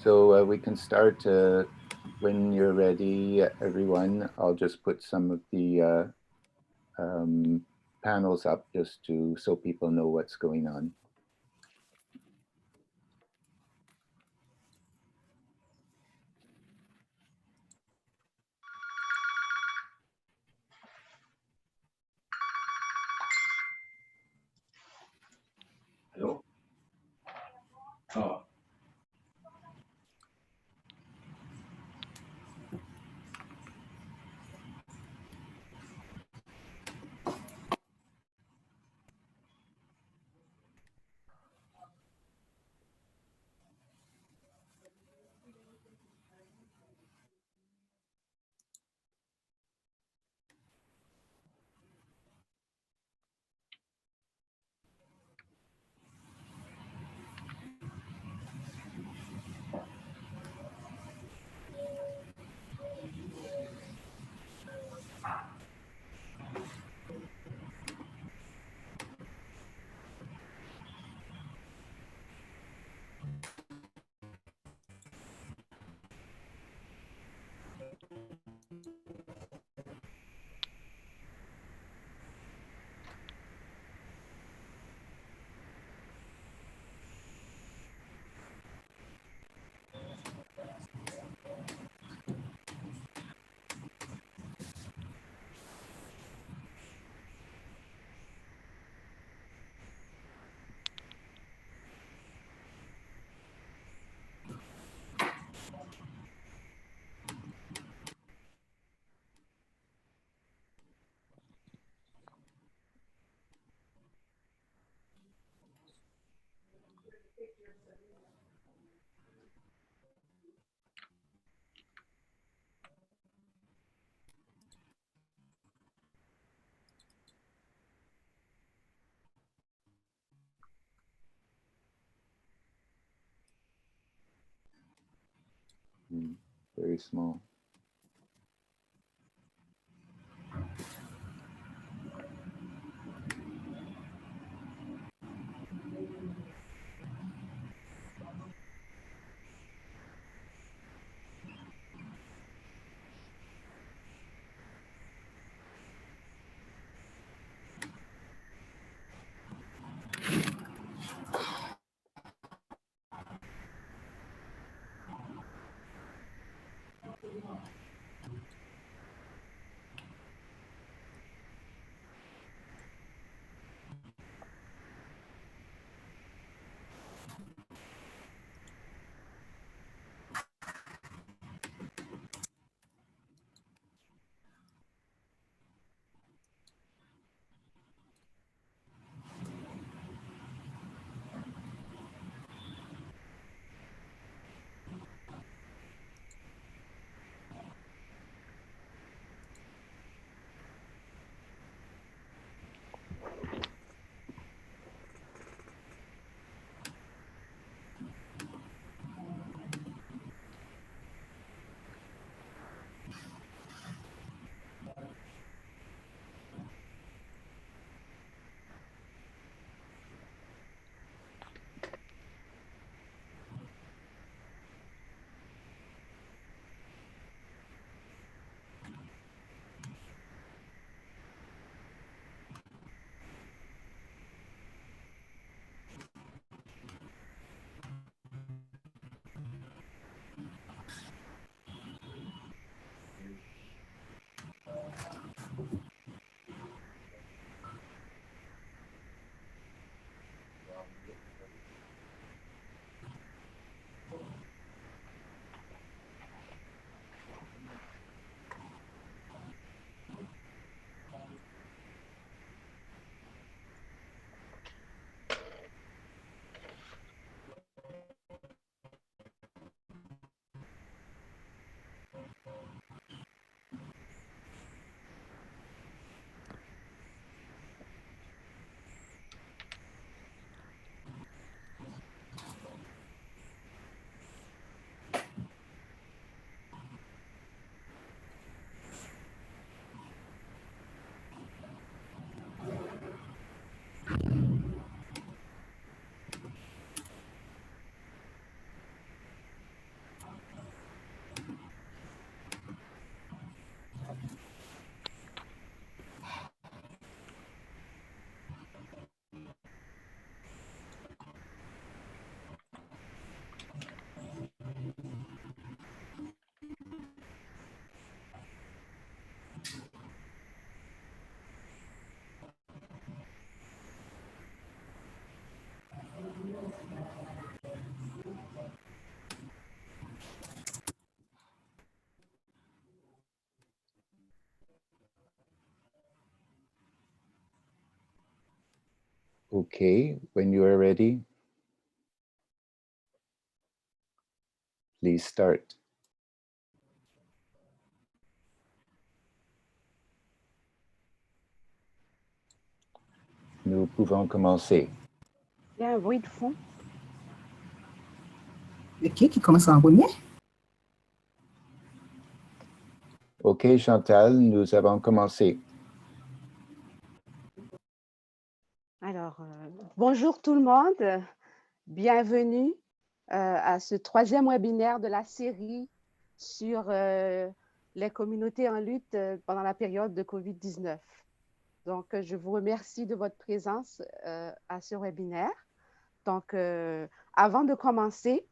So we can start when you're ready, everyone. I'll just put some of the panels up just so people know what's going on. Hello? Oh. Very small. Okay, when you are ready, please start. Nous pouvons commencer. Il y a un bruit de fond. Qui commence en premier? Ok, Chantal, nous avons commencé. Alors, bonjour tout le monde. Bienvenue à ce troisième webinaire de la série sur les communautés en lutte pendant la période de COVID-19. Donc, je vous remercie de votre présence à ce webinaire. Donc, avant de commencer,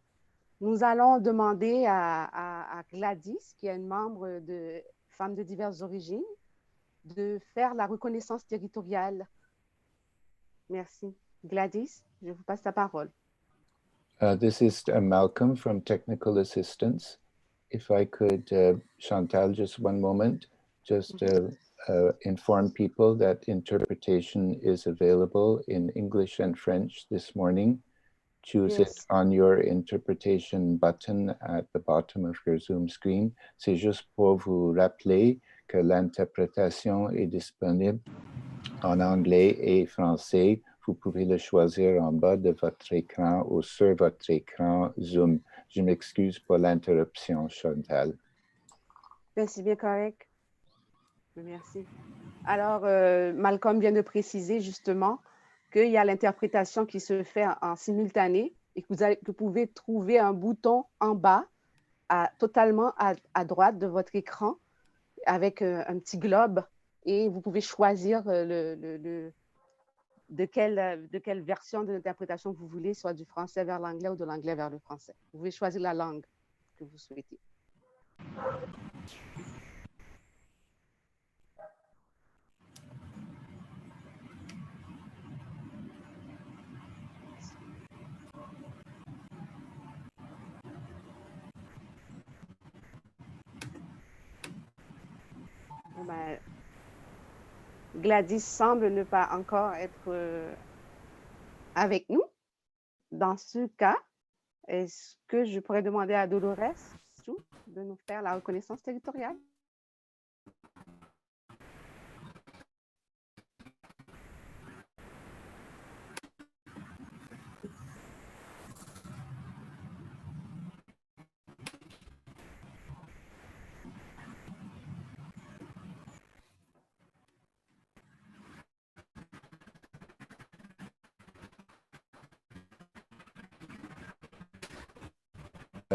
nous allons demander à Gladys, qui est une membre de Femmes de diverses origines, de faire la reconnaissance territoriale. Merci. Gladys, je vous passe la parole. This is Malcolm from Technical Assistance. If I could, Chantal, just one moment, just inform people that interpretation is available in English and French this morning. Choose it on your interpretation button at the bottom of your Zoom screen. C'est juste pour vous rappeler que l'interprétation est disponible en anglais et français. Vous pouvez le choisir en bas de votre écran ou sur votre écran Zoom. Je m'excuse pour l'interruption, Chantal. C'est bien correct. Merci. Alors, Malcolm vient de préciser justement qu'il y a l'interprétation qui se fait en simultané et que vous pouvez trouver un bouton en bas, totalement à droite de votre écran, avec un petit globe, et vous pouvez choisir de quelle version de l'interprétation vous voulez, soit du français vers l'anglais ou de l'anglais vers le français. Vous pouvez choisir la langue que vous souhaitez. Ben, Gladys semble ne pas encore être avec nous. Dans ce cas, est-ce que je pourrais demander à Dolores de nous faire la reconnaissance territoriale?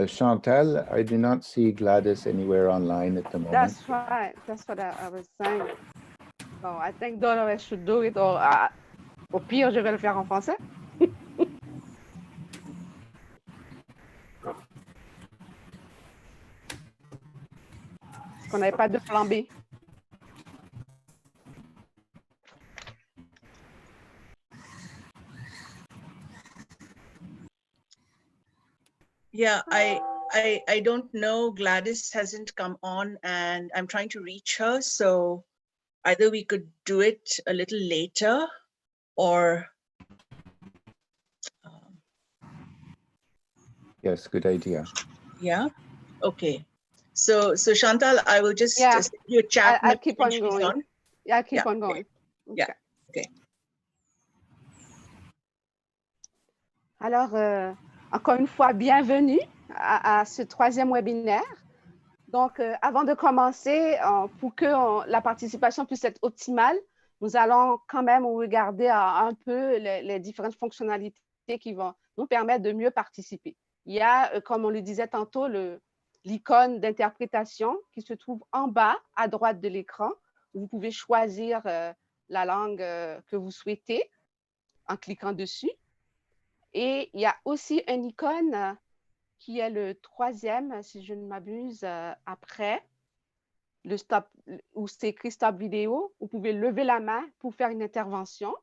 Chantal, I do not see Gladys anywhere online at the moment. That's right. That's what I was saying. So I think Dolores should do it, or au pire, je vais le faire en français. Parce qu'on n'avait pas de plan B. Yeah, I don't know. Gladys hasn't come on and I'm trying to reach her. So either we could do it a little later or. Yes, good idea. Yeah. Okay. So Chantal, I will just send you a chat. I'll keep on going. Yeah, I'll keep on going. Okay. Yeah. Okay. Alors, encore une fois, bienvenue à ce troisième webinaire. Donc, avant de commencer, pour que la participation puisse être optimale, nous allons quand même regarder un peu les différentes fonctionnalités qui vont nous permettre de mieux participer. Il y a, comme on le disait tantôt, l'icône d'interprétation qui se trouve en bas à droite de l'écran. Vous pouvez choisir la langue que vous souhaitez en cliquant dessus. Et il y a aussi une icône qui est le troisième, si je ne m'abuse, après le stop, où c'est écrit stop vidéo. Vous pouvez lever la main pour faire une intervention.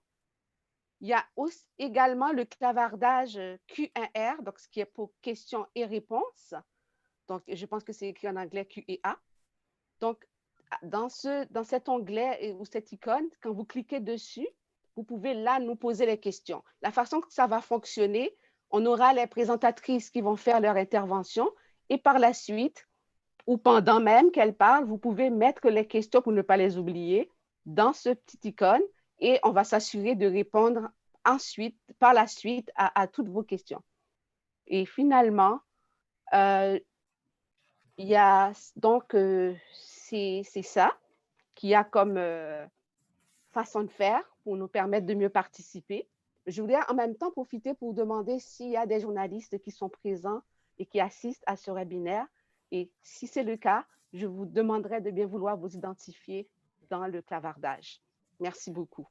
Il y a aussi également le clavardage Q1R, donc ce qui est pour questions et réponses. Donc, je pense que c'est écrit en anglais Q&A. Donc, dans cet onglet ou cette icône, quand vous cliquez dessus, vous pouvez là nous poser les questions. La façon que ça va fonctionner, on aura les présentatrices qui vont faire leur intervention et par la suite, ou pendant même qu'elles parlent, vous pouvez mettre les questions pour ne pas les oublier dans ce petit icône et on va s'assurer de répondre ensuite, par la suite, à toutes vos questions. Et finalement, il y a donc, c'est ça qu'il y a comme façon de faire pour nous permettre de mieux participer. Je voudrais en même temps profiter pour demander s'il y a des journalistes qui sont présents et qui assistent à ce webinaire. Et si c'est le cas, je vous demanderai de bien vouloir vous identifier dans le clavardage. Merci beaucoup.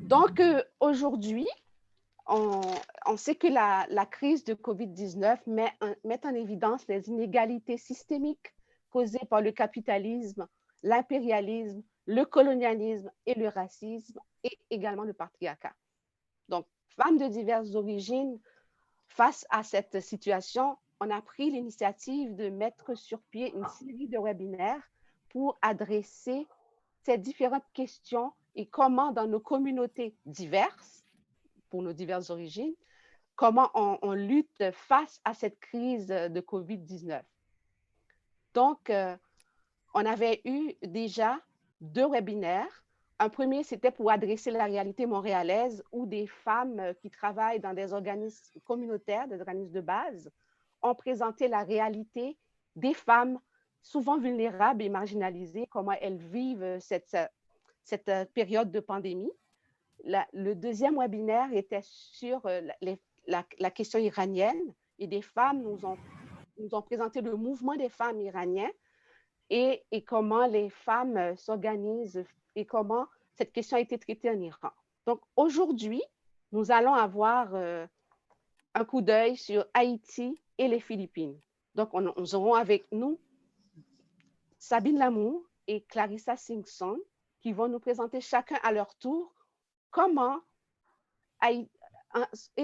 Donc, aujourd'hui, on sait que la crise de COVID-19 met en évidence les inégalités systémiques causées par le capitalisme, l'impérialisme, le colonialisme et le racisme, et également le patriarcat. Donc, femmes de diverses origines, face à cette situation, on a pris l'initiative de mettre sur pied une série de webinaires pour adresser ces différentes questions et comment dans nos communautés diverses, pour nos diverses origines, comment on lutte face à cette crise de COVID-19. Donc, on avait eu déjà 2 webinaires. Un premier, c'était pour adresser la réalité montréalaise où des femmes qui travaillent dans des organismes communautaires, des organismes de base, ont présenté la réalité des femmes souvent vulnérables et marginalisées, comment elles vivent cette période de pandémie. Le deuxième webinaire était sur la question iranienne et des femmes nous ont présenté le mouvement des femmes iraniennes et comment les femmes s'organisent et comment cette question a été traitée en Iran. Donc aujourd'hui, nous allons avoir un coup d'œil sur Haïti et les Philippines. Donc nous aurons avec nous Sabine Lamour et Clarissa Singson qui vont nous présenter chacun à leur tour comment et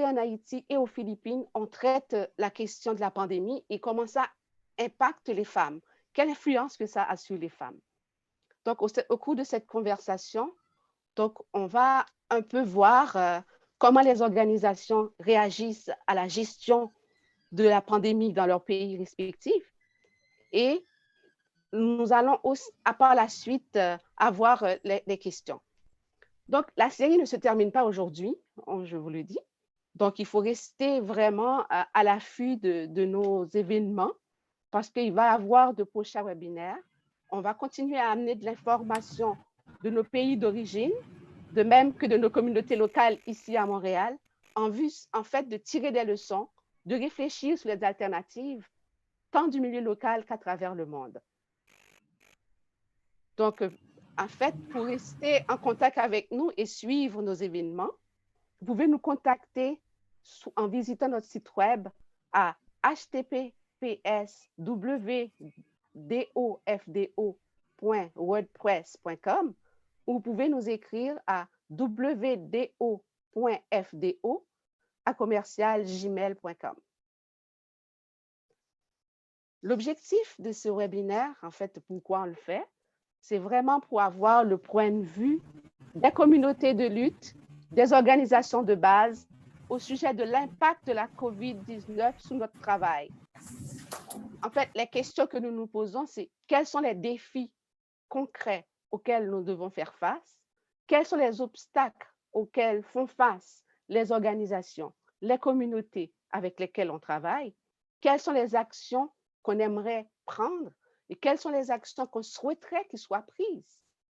en Haïti et aux Philippines, on traite la question de la pandémie et comment ça impacte les femmes. Quelle influence que ça a sur les femmes? Donc, au cours de cette conversation, donc, on va un peu voir comment les organisations réagissent à la gestion de la pandémie dans leurs pays respectifs. Et nous allons aussi, par la suite avoir les questions. Donc, la série ne se termine pas aujourd'hui, je vous le dis. Donc, il faut rester vraiment à l'affût de nos événements parce qu'il va y avoir de prochains webinaires. On va continuer à amener de l'information de nos pays d'origine, de même que de nos communautés locales ici à Montréal, en vue, en fait, de tirer des leçons, de réfléchir sur les alternatives, tant du milieu local qu'à travers le monde. Donc, en fait, pour rester en contact avec nous et suivre nos événements, vous pouvez nous contacter en visitant notre site web à https://wdofdo.wordpress.com ou vous pouvez nous écrire à wdo.fdo@commercialgmail.com. L'objectif de ce webinaire, en fait, pourquoi on le fait, c'est vraiment pour avoir le point de vue des communautés de lutte, des organisations de base au sujet de l'impact de la COVID-19 sur notre travail. En fait, les questions que nous nous posons, c'est quels sont les défis concrets auxquels nous devons faire face? Quels sont les obstacles auxquels font face les organisations, les communautés avec lesquelles on travaille? Quelles sont les actions qu'on aimerait prendre et quelles sont les actions qu'on souhaiterait qu'ils soient prises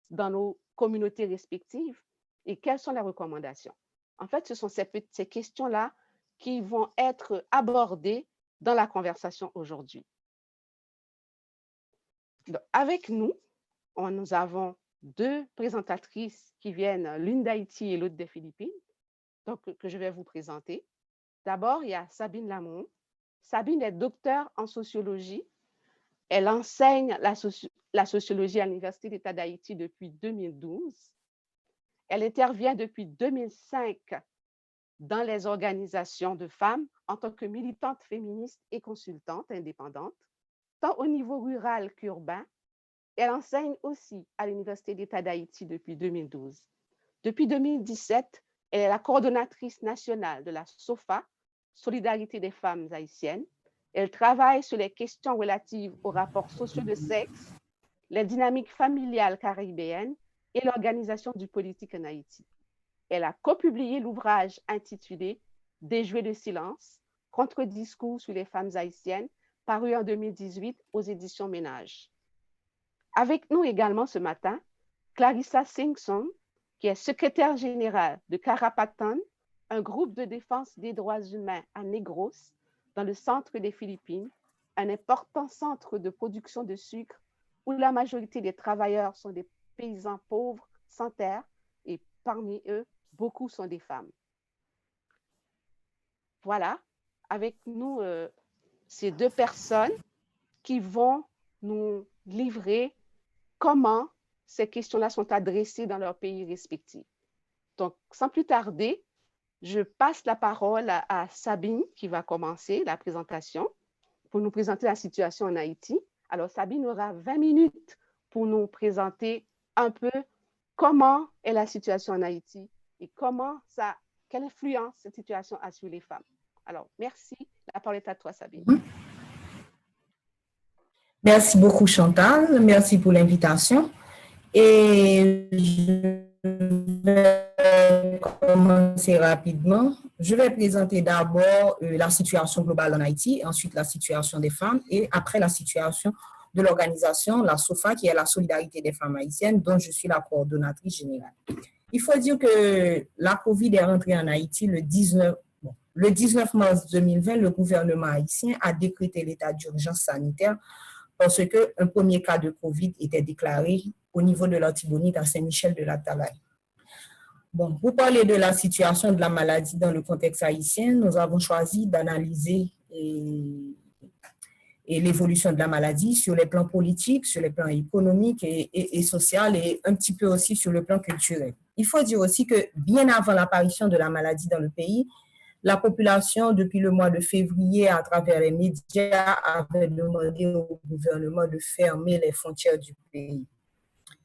dans nos communautés respectives et quelles sont les recommandations? En fait, ce sont ces questions-là qui vont être abordées dans la conversation aujourd'hui. Avec nous, nous avons 2 présentatrices qui viennent, l'une d'Haïti et l'autre des Philippines, donc que je vais vous présenter. D'abord, il y a Sabine Lamour. Sabine est docteure en sociologie. Elle enseigne la sociologie à l'Université d'État d'Haïti depuis 2012. Elle intervient depuis 2005 dans les organisations de femmes en tant que militante féministe et consultante indépendante, tant au niveau rural qu'urbain. Elle enseigne aussi à l'Université d'État d'Haïti depuis 2012. Depuis 2017, elle est la coordonnatrice nationale de la SOFA, Solidarité des femmes haïtiennes. Elle travaille sur les questions relatives aux rapports sociaux de sexe, les dynamiques familiales caribéennes et l'organisation du politique en Haïti. Elle a copublié l'ouvrage intitulé Déjouer le silence, contre-discours sur les femmes haïtiennes, paru en 2018 aux éditions Ménage. Avec nous également ce matin, Clarissa Singson, qui est secrétaire générale de Carapatan, un groupe de défense des droits humains à Negros, dans le centre des Philippines, un important centre de production de sucre où la majorité des travailleurs sont des paysans pauvres, sans terre, et parmi eux, beaucoup sont des femmes. Voilà, avec nous, ces deux personnes qui vont nous livrer comment ces questions-là sont adressées dans leurs pays respectifs. Donc, sans plus tarder, je passe la parole à Sabine qui va commencer la présentation pour nous présenter la situation en Haïti. Alors, Sabine aura 20 minutes pour nous présenter un peu comment est la situation en Haïti et quelle influence cette situation a sur les femmes. Alors, merci. La parole est à toi, Sabine. Merci beaucoup, Chantal. Merci pour l'invitation. Et je vais commencer rapidement. Je vais présenter d'abord la situation globale en Haïti, ensuite la situation des femmes et après la situation de l'organisation, la SOFA, qui est la Solidarité des femmes haïtiennes, dont je suis la coordonnatrice générale. Il faut dire que la COVID est rentrée en Haïti le 19 mars 2020. Le gouvernement haïtien a décrété l'état d'urgence sanitaire parce qu'un premier cas de COVID était déclaré au niveau de l'Artibonite à Saint-Michel-de-la-Talaye. Bon, pour parler de la situation de la maladie dans le contexte haïtien, nous avons choisi d'analyser l'évolution de la maladie sur les plans politiques, sur les plans économiques et social et un petit peu aussi sur le plan culturel. Il faut dire aussi que bien avant l'apparition de la maladie dans le pays, la population, depuis le mois de février, à travers les médias, avait demandé au gouvernement de fermer les frontières du pays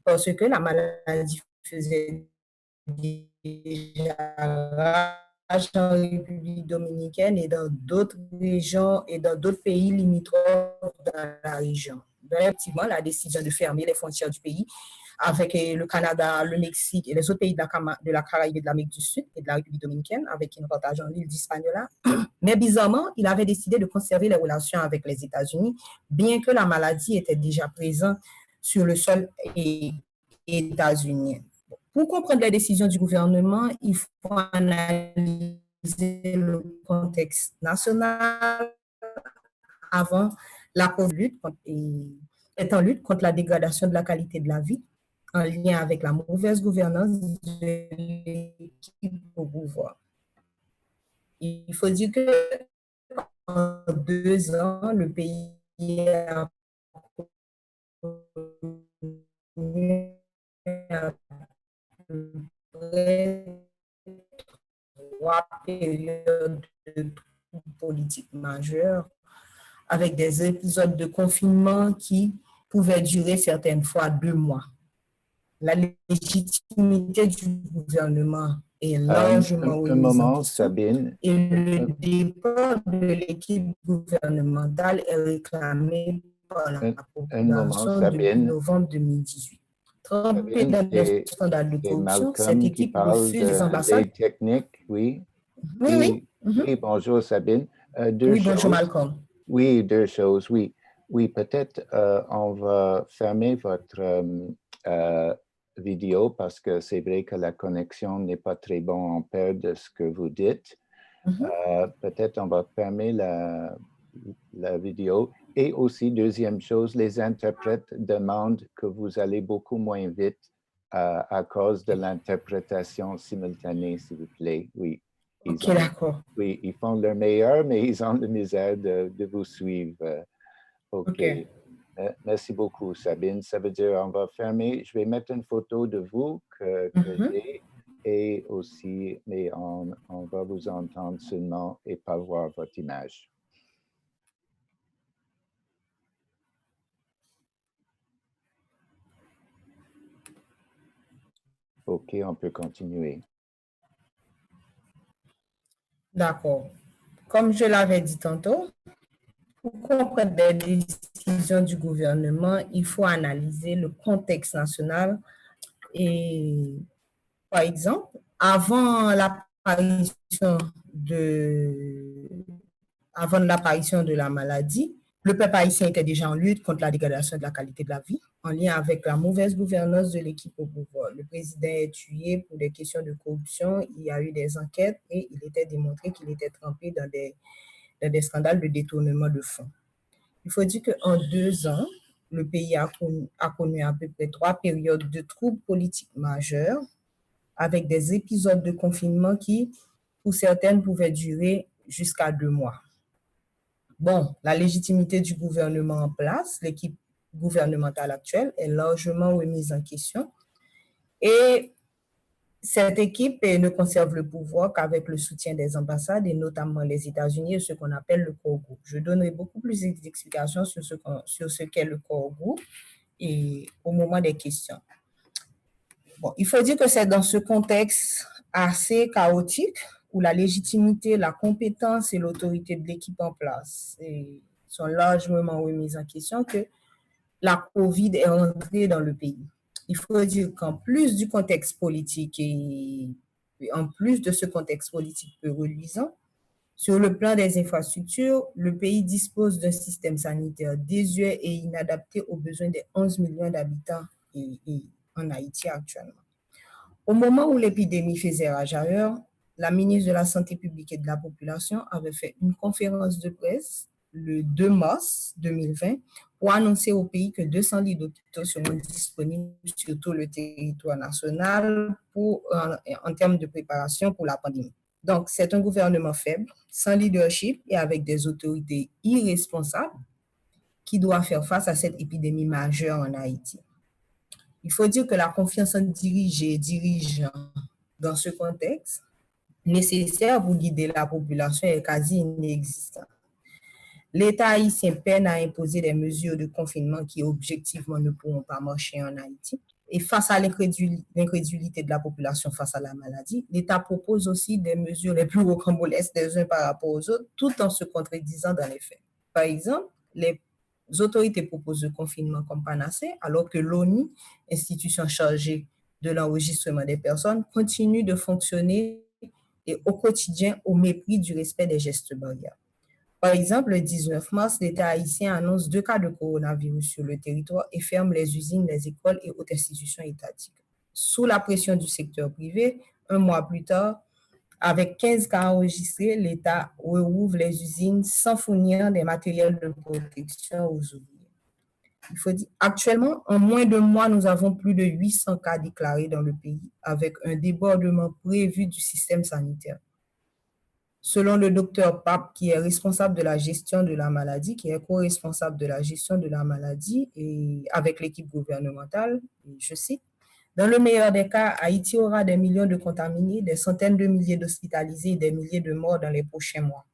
parce que la maladie faisait déjà rage en République dominicaine et dans d'autres régions et dans d'autres pays limitrophes dans la région. Donc, effectivement, la décision de fermer les frontières du pays avec le Canada, le Mexique et les autres pays de la Caraïbe et de l'Amérique du Sud et de la République dominicaine, avec qui nous partageons l'île d'Hispaniola. Mais bizarrement, il avait décidé de conserver les relations avec les États-Unis, bien que la maladie était déjà présente sur le sol états-unien. Pour comprendre les décisions du gouvernement, il faut analyser le contexte national avant la COVID est en lutte contre la dégradation de la qualité de la vie en lien avec la mauvaise gouvernance de l'équipe au pouvoir. Il faut dire que en 2 ans, le pays a trois périodes de politique majeure avec des épisodes de confinement qui pouvaient durer certaines fois 2 mois. La légitimité du gouvernement est largement remise en question Sabine. Et le départ de l'équipe gouvernementale est réclamé par la population depuis novembre 2018. Trempé dans des scandales de corruption, cette équipe refuse les ambassades. Techniques, oui. Oui. Oui, bonjour Sabine. Bonjour Malcolm. Oui, 2 choses, oui. Oui, peut-être on va fermer votre vidéo parce que c'est vrai que la connexion n'est pas très bonne en paire de ce que vous dites. Peut-être on va fermer la vidéo. Et aussi, deuxième chose, les interprètes demandent que vous allez beaucoup moins vite à cause de l'interprétation simultanée, s'il vous plaît. Oui. Ok, d'accord. Oui, ils font leur meilleur, mais ils ont la misère de vous suivre. OK. Merci beaucoup, Sabine. Ça veut dire on va fermer. Je vais mettre une photo de vous que j'ai et aussi, mais on va vous entendre seulement et pas voir votre image. OK, on peut continuer. D'accord. Comme je l'avais dit tantôt, pour comprendre les décisions du gouvernement, il faut analyser le contexte national. Et par exemple, avant l'apparition de la maladie, le peuple haïtien était déjà en lutte contre la dégradation de la qualité de la vie, en lien avec la mauvaise gouvernance de l'équipe au pouvoir. Le président est tué pour des questions de corruption, il y a eu des enquêtes et il était démontré qu'il était trempé dans des scandales de détournement de fonds. Il faut dire qu'en 2 ans, le pays a connu à peu près 3 périodes de troubles politiques majeurs, avec des épisodes de confinement qui, pour certaines, pouvaient durer jusqu'à 2 mois. Bon, la légitimité du gouvernement en place, l'équipe gouvernementale actuelle, est largement remise en question. Et cette équipe ne conserve le pouvoir qu'avec le soutien des ambassades et notamment les États-Unis et ce qu'on appelle le core group. Je donnerai beaucoup plus d'explications sur ce qu'est le core group et au moment des questions. Bon, il faut dire que c'est dans ce contexte assez chaotique où la légitimité, la compétence et l'autorité de l'équipe en place sont largement remises en question que la COVID est entrée dans le pays. Il faut dire qu'en plus du contexte politique et en plus de ce contexte politique peu reluisant, sur le plan des infrastructures, le pays dispose d'un système sanitaire désuet et inadapté aux besoins des 11 millions d'habitants en Haïti actuellement. Au moment où l'épidémie faisait rage ailleurs, la ministre de la Santé publique et de la Population avait fait une conférence de presse le 2 mars 2020 pour annoncer au pays que 200 lits d'hôpitaux seront disponibles sur tout le territoire national en termes de préparation pour la pandémie. Donc, c'est un gouvernement faible, sans leadership et avec des autorités irresponsables qui doit faire face à cette épidémie majeure en Haïti. Il faut dire que la confiance en dirigeants dans ce contexte nécessaire pour guider la population est quasi inexistante. L'État haïtien peine à imposer des mesures de confinement qui objectivement ne pourront pas marcher en Haïti. Et face à l'incrédulité de la population face à la maladie, l'État propose aussi des mesures les plus rocambolesques des uns par rapport aux autres, tout en se contredisant dans les faits. Par exemple, les autorités proposent le confinement comme panacée, alors que l'ONU, institution chargée de l'enregistrement des personnes, continue de fonctionner et au quotidien au mépris du respect des gestes barrières. Par exemple, le 19 mars, l'État haïtien annonce 2 cas de coronavirus sur le territoire et ferme les usines, les écoles et autres institutions étatiques. Sous la pression du secteur privé, 1 mois plus tard, avec 15 cas enregistrés, l'État rouvre les usines sans fournir des matériels de protection aux ouvriers. Il faut dire, actuellement, en moins de mois, nous avons plus de 800 cas déclarés dans le pays, avec un débordement prévu du système sanitaire. Selon le docteur Pape, qui est responsable de la gestion de la maladie, qui est co-responsable de la gestion de la maladie et avec l'équipe gouvernementale, je cite, dans le meilleur des cas, Haïti aura des millions de contaminés, des centaines de milliers d'hospitalisés et des milliers de morts dans les prochains mois.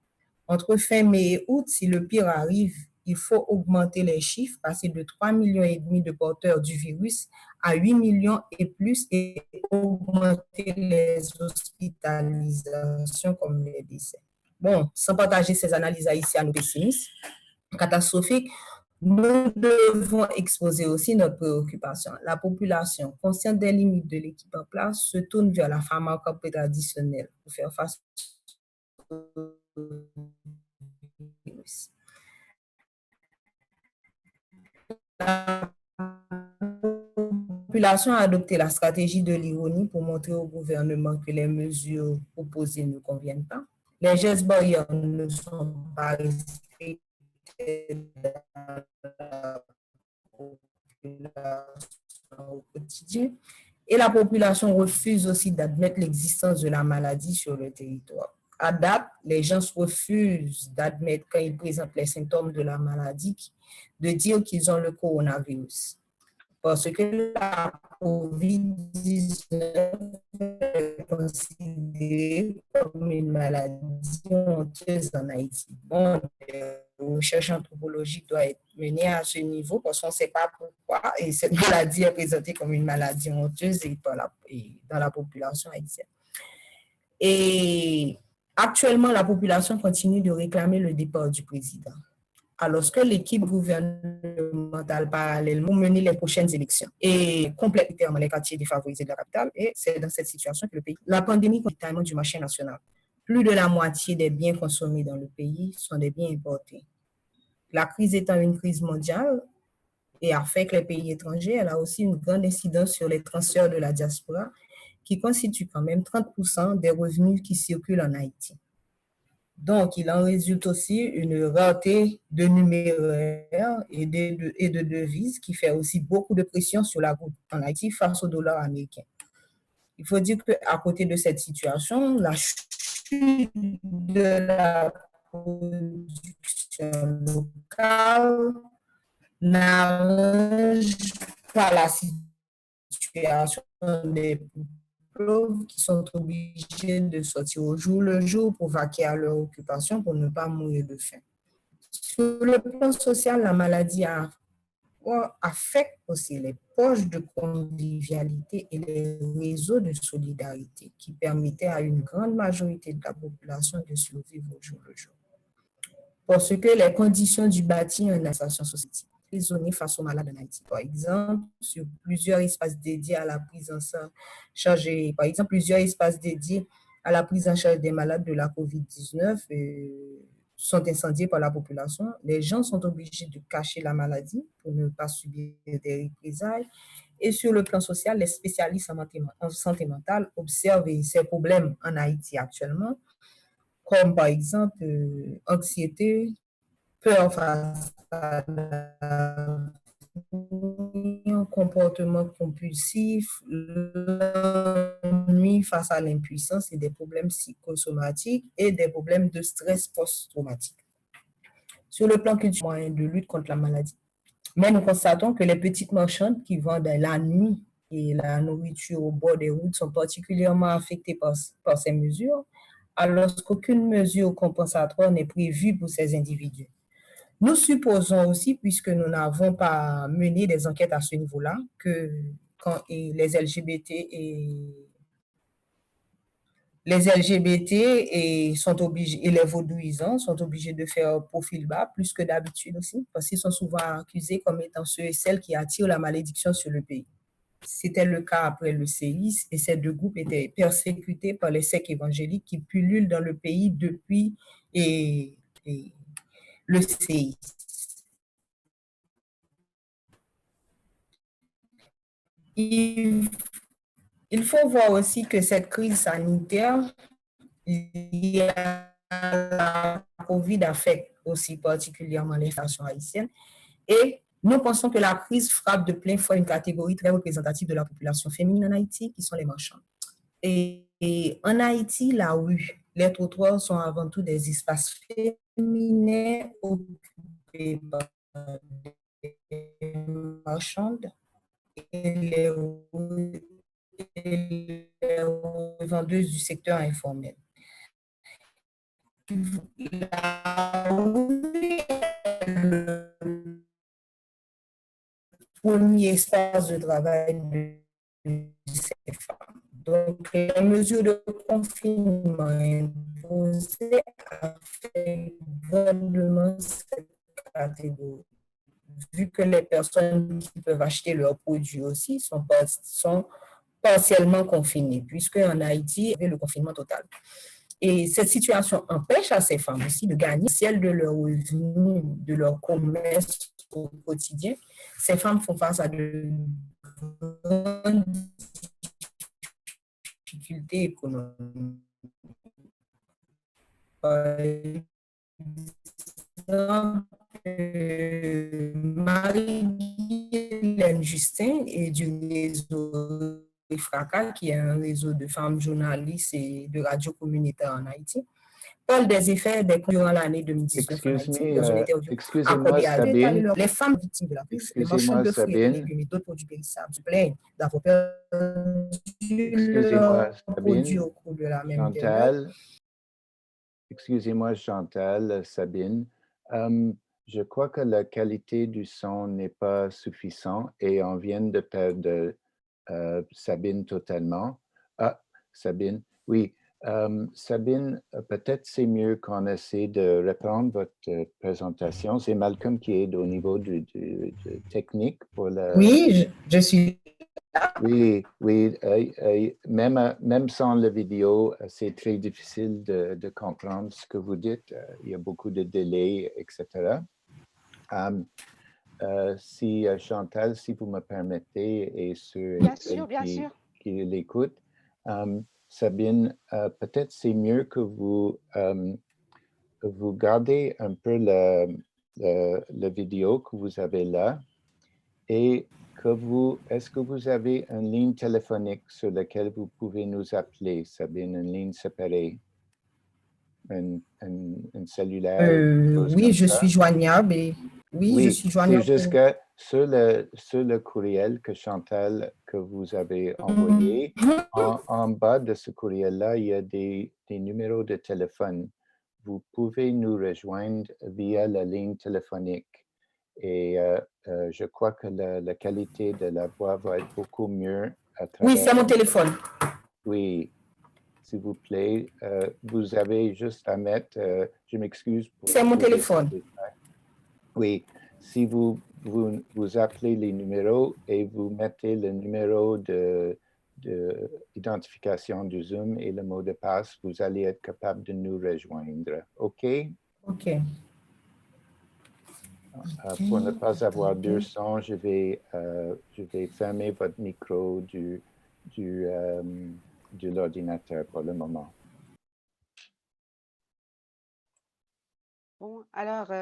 Entre fin mai et août, si le pire arrive, il faut augmenter les chiffres, passer de 3,5 millions de porteurs du virus à 8 millions et plus et augmenter les hospitalisations comme les décès. Bon, sans partager ces analyses haïtiennes pessimistes, catastrophiques, nous devons exposer aussi notre préoccupation. La population, consciente des limites de l'équipe en place, se tourne vers la pharmacopée traditionnelle pour faire face au virus. La population a adopté la stratégie de l'ironie pour montrer au gouvernement que les mesures proposées ne conviennent pas. Les gestes barrières ne sont pas respectés dans la population au quotidien. Et la population refuse aussi d'admettre l'existence de la maladie sur le territoire. À date, les gens refusent d'admettre quand ils présentent les symptômes de la maladie, de dire qu'ils ont le coronavirus. Parce que la COVID-19 est considérée comme une maladie honteuse en Haïti. Bon, la recherche anthropologique doit être menée à ce niveau parce qu'on ne sait pas pourquoi et cette maladie est présentée comme une maladie honteuse dans la population haïtienne. Et actuellement, la population continue de réclamer le départ du président, alors que l'équipe gouvernementale parallèlement menait les prochaines élections et complète littéralement les quartiers défavorisés de la capitale. Et c'est dans cette situation que le pays, la pandémie contamine du marché national. Plus de la moitié des biens consommés dans le pays sont des biens importés. La crise étant une crise mondiale et affecte les pays étrangers, elle a aussi une grande incidence sur les transferts de la diaspora qui constituent quand même 30% des revenus qui circulent en Haïti. Donc, il en résulte aussi une rareté de numéraires et de devises qui fait aussi beaucoup de pression sur la route en Haïti face au dollar américain. Il faut dire qu'à côté de cette situation, la chute de la production locale n'arrange pas la situation des pauvres qui sont obligés de sortir au jour le jour pour vaquer à leur occupation pour ne pas mourir de faim. Sur le plan social, la maladie affecte aussi les poches de convivialité et les réseaux de solidarité qui permettaient à une grande majorité de la population de survivre au jour le jour. Parce que les conditions du bâti en association société prisonniers face aux malades en Haïti. Par exemple, sur plusieurs espaces dédiés à la prise en charge, des malades de la COVID-19 sont incendiés par la population. Les gens sont obligés de cacher la maladie pour ne pas subir des représailles. Et sur le plan social, les spécialistes en santé mentale observent ces problèmes en Haïti actuellement, comme par exemple anxiété, peur face à un comportement compulsif, l'ennui face à l'impuissance et des problèmes psychosomatiques et des problèmes de stress post-traumatique. Sur le plan culturel, moyen de lutte contre la maladie. Mais nous constatons que les petites marchandes qui vendent la nuit et la nourriture au bord des routes sont particulièrement affectées par ces mesures, alors qu'aucune mesure compensatoire n'est prévue pour ces individus. Nous supposons aussi, puisque nous n'avons pas mené des enquêtes à ce niveau-là, que quand les LGBT sont obligés, et les vaudouisants sont obligés de faire profil bas plus que d'habitude aussi, parce qu'ils sont souvent accusés comme étant ceux et celles qui attirent la malédiction sur le pays. C'était le cas après le séisme et ces deux groupes étaient persécutés par les sectes évangéliques qui pullulent dans le pays depuis le séisme. Il faut voir aussi que cette crise sanitaire liée à la COVID affecte aussi particulièrement l'inflation haïtienne et nous pensons que la crise frappe de plein fouet une catégorie très représentative de la population féminine en Haïti, qui sont les marchands. Et en Haïti, la rue, les trottoirs sont avant tout des espaces féminins occupés par des marchandes et les vendeuses du secteur informel. La rue est le premier espace de travail de ces femmes. Donc, les mesures de confinement imposées affectent grandement cette catégorie. Vu que les personnes qui peuvent acheter leurs produits aussi sont partiellement confinées, puisque en Haïti, il y a le confinement total. Et cette situation empêche à ces femmes aussi de gagner celle de leurs revenus, de leur commerce au quotidien. Ces femmes font face à de grandes difficultés économiques. Par exemple, Marie-Hélène Justin et du réseau Fracas, qui est un réseau de femmes journalistes et de radio communautaire en Haïti, parle des effets des durant l'année 2019 en Haïti dans une interview excusez-moi, accordée à Sabine. les femmes victimes de la crise, les marchands Excusez-moi, de fruits et Sabine. légumes et d'autres produits périssables se plaignent d'avoir perdu Excusez-moi, leurs produits Sabine. au cours de la même période. Chantal. Excusez-moi, Chantal, Sabine. Je crois que la qualité du son n'est pas suffisante et on vient de perdre Sabine totalement. Ah, Sabine, oui. Sabine, peut-être c'est mieux qu'on essaie de reprendre votre présentation. C'est Malcolm qui est au niveau du technique pour la... Oui, je suis là. Oui, oui. Même sans la vidéo, c'est très difficile de comprendre ce que vous dites. Il y a beaucoup de délais, etc. Si Chantal, si vous me permettez, et ceux Bien sûr, bien sûr. qui l'écoutent, Sabine, peut-être c'est mieux que vous gardez un peu la vidéo que vous avez là et est-ce que vous avez une ligne téléphonique sur laquelle vous pouvez nous appeler, Sabine, une ligne séparée, un cellulaire? Oui, je suis joignable et oui, je suis joignable. C'est juste que sur le courriel que Chantal, que vous avez envoyé, en bas de ce courriel-là, il y a des numéros de téléphone. Vous pouvez nous rejoindre via la ligne téléphonique. Et je crois que la qualité de la voix va être beaucoup mieux à travers... Oui, c'est mon téléphone. Oui, s'il vous plaît, vous avez juste à mettre... je m'excuse pour... C'est mon téléphone. Oui, si vous appelez les numéros et vous mettez le numéro d'identification du Zoom et le mot de passe, vous allez être capable de nous rejoindre. OK? OK. Pour ne pas avoir deux sons, je vais fermer votre micro de l'ordinateur pour le moment. Bon, alors,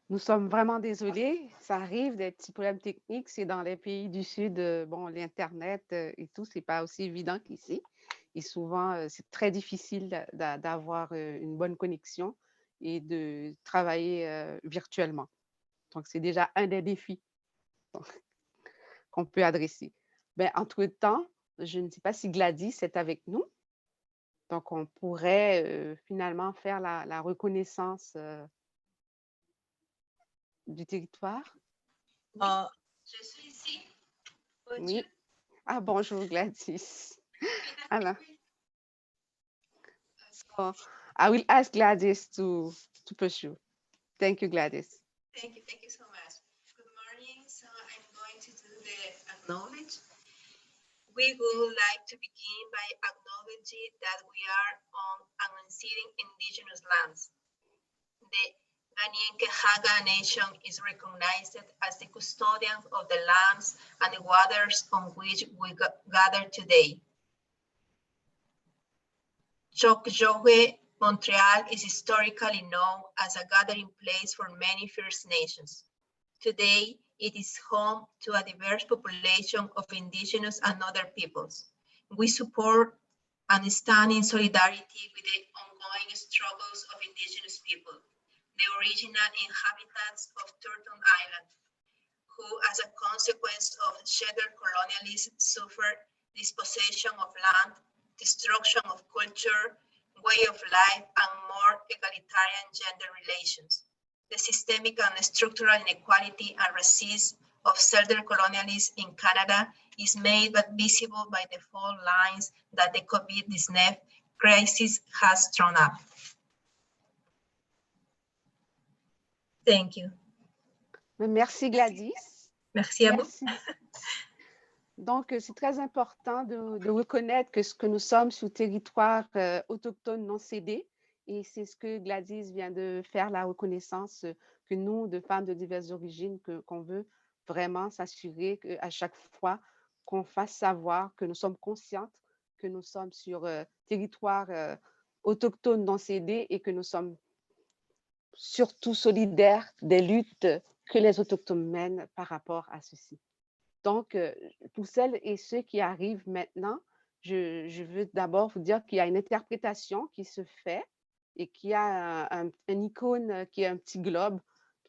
nous sommes vraiment désolés. Ça arrive, des petits problèmes techniques. C'est dans les pays du Sud, bon, l'Internet et tout, c'est pas aussi évident qu'ici. Et souvent, c'est très difficile d'avoir une bonne connexion et de travailler virtuellement. Donc, c'est déjà un des défis qu'on peut adresser. Ben, entre-temps, je ne sais pas si Gladys est avec nous. Donc, on pourrait finalement faire la reconnaissance du territoire. Je suis ici. Bonjour. Oui. Ah, bonjour Gladys. Alors, so I will ask Gladys to pursue. Thank you, Gladys. Thank you so much. Good morning. So I'm going to do the acknowledge. We would like to begin by acknowledging that we are on unceded indigenous lands. The Ghanaian Nation is recognized as the custodian of the lands and the waters on which we gather today. Chokjowe, Montreal is historically known as a gathering place for many First Nations. Today, it is home to a diverse population of indigenous and other peoples. We support and stand in solidarity with the ongoing struggles of indigenous people, the original inhabitants of Turtle Island, who, as a consequence of shattered colonialism, suffered dispossession of land, destruction of culture, way of life, and more egalitarian gender relations. The systemic and structural inequality and racism of settler colonialism in Canada is made but visible by the fault lines that the COVID-19 crisis has thrown up. Thank you. Merci Gladys. Merci à vous. Donc, c'est très important de reconnaître que ce que nous sommes sur territoire autochtone non cédé, et c'est ce que Gladys vient de faire, la reconnaissance que nous, de femmes de diverses origines, qu'on veut vraiment s'assurer qu'à chaque fois qu'on fasse savoir que nous sommes conscientes que nous sommes sur territoire autochtone non cédé et que nous sommes surtout solidaires des luttes que les autochtones mènent par rapport à ceci. Donc, pour celles et ceux qui arrivent maintenant, je veux d'abord vous dire qu'il y a une interprétation qui se fait et qui a un icône qui est un petit globe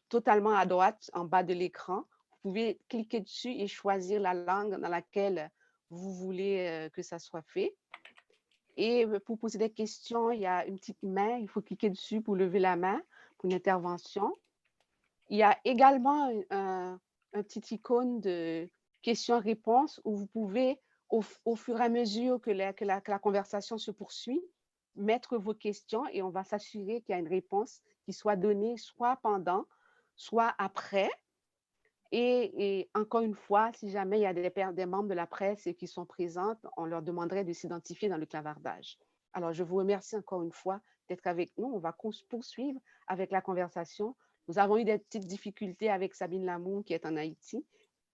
totalement à droite, en bas de l'écran. Vous pouvez cliquer dessus et choisir la langue dans laquelle vous voulez que ça soit fait. Et pour poser des questions, il y a une petite main, il faut cliquer dessus pour lever la main pour une intervention. Il y a également un petit icône de questions-réponses où vous pouvez, au fur et à mesure que la conversation se poursuit, mettre vos questions et on va s'assurer qu'il y a une réponse qui soit donnée soit pendant, soit après. Et encore une fois, si jamais il y a des membres de la presse qui sont présents, on leur demanderait de s'identifier dans le clavardage. Alors, je vous remercie encore une fois d'être avec nous. On va poursuivre avec la conversation. Nous avons eu des petites difficultés avec Sabine Lamour qui est en Haïti.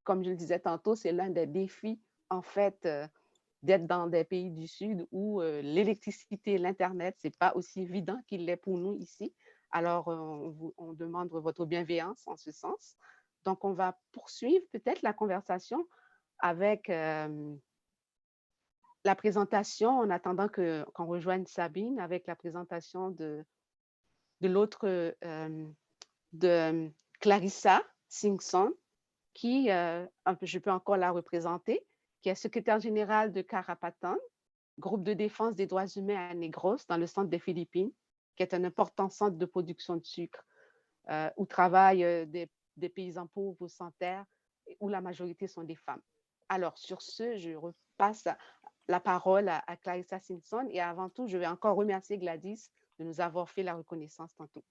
Comme je le disais tantôt, c'est l'un des défis, en fait, d'être dans des pays du Sud où l'électricité et l'Internet, ce n'est pas aussi évident qu'il l'est pour nous ici. Alors, on demande votre bienveillance en ce sens. Donc, on va poursuivre peut-être la conversation avec la présentation, en attendant qu'on rejoigne Sabine, avec la présentation de l'autre, de Clarissa Simpson, qui, je peux encore la représenter, qui est secrétaire générale de Carapatan, groupe de défense des droits humains à Negros, dans le centre des Philippines, qui est un important centre de production de sucre, où travaillent des paysans pauvres sans terre, où la majorité sont des femmes. Alors, sur ce, je repasse la parole à Clarissa Simpson. Et avant tout, je vais encore remercier Gladys de nous avoir fait la reconnaissance tantôt.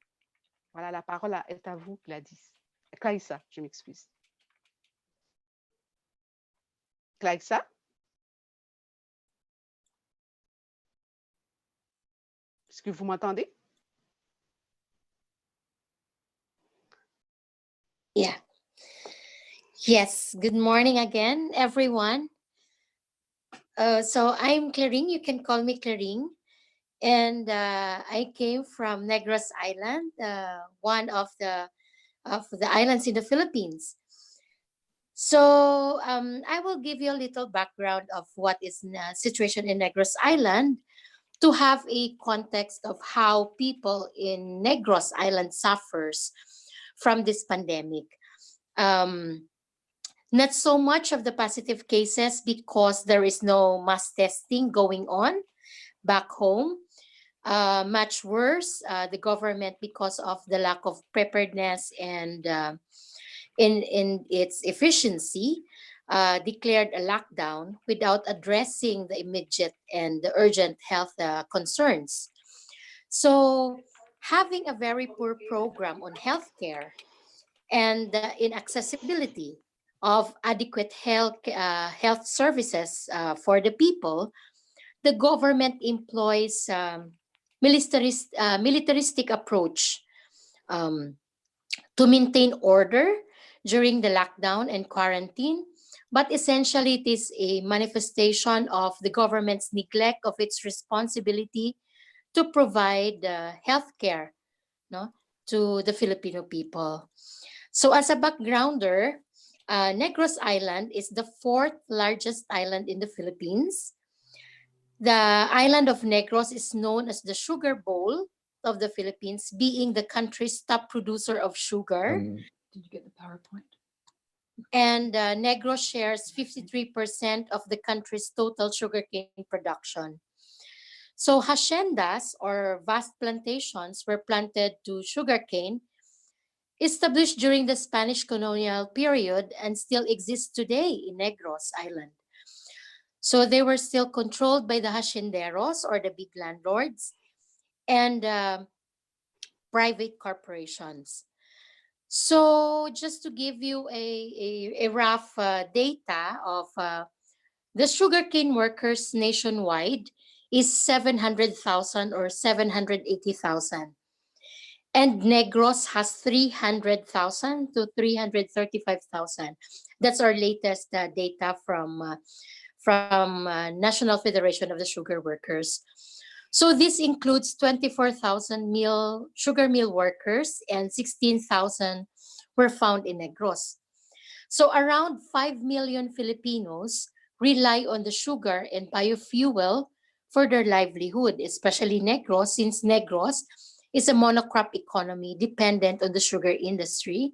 Voilà, la parole est à vous, Gladys. Clarissa, je m'excuse. Clarissa? Est-ce que vous m'entendez? Yeah. Yes. Good morning again, everyone. So I'm Claring. You can call me Claring. And I came from Negros Island, one of the islands in the Philippines. So I will give you a little background of what is the situation in Negros Island to have a context of how people in Negros Island suffers from this pandemic. Not so much of the positive cases because there is no mass testing going on back home. Much worse, the government, because of the lack of preparedness and in its efficiency, declared a lockdown without addressing the immediate and the urgent health concerns. So having a very poor program on healthcare and inaccessibility of adequate health services for the people, the government employs militaristic approach to maintain order during the lockdown and quarantine. But essentially, it is a manifestation of the government's neglect of its responsibility to provide health care, no, to the Filipino people. So as a backgrounder, Negros Island is the fourth largest island in the Philippines. The island of Negros is known as the sugar bowl of the Philippines, being the country's top producer of sugar. Did you get the PowerPoint? And Negros shares 53% of the country's total sugarcane production. So haciendas, or vast plantations, were planted to sugarcane, established during the Spanish colonial period and still exist today in Negros Island. So they were still controlled by the hacienderos, or the big landlords, and private corporations. So just to give you a rough data of the sugarcane workers nationwide is 700,000 or 780,000. And Negros has 300,000 to 335,000. That's our latest data from National Federation of the Sugar Workers. So this includes 24,000 sugar mill workers, and 16,000 were found in Negros. So around 5 million Filipinos rely on the sugar and biofuel for their livelihood, especially Negros, since Negros is a monocrop economy dependent on the sugar industry.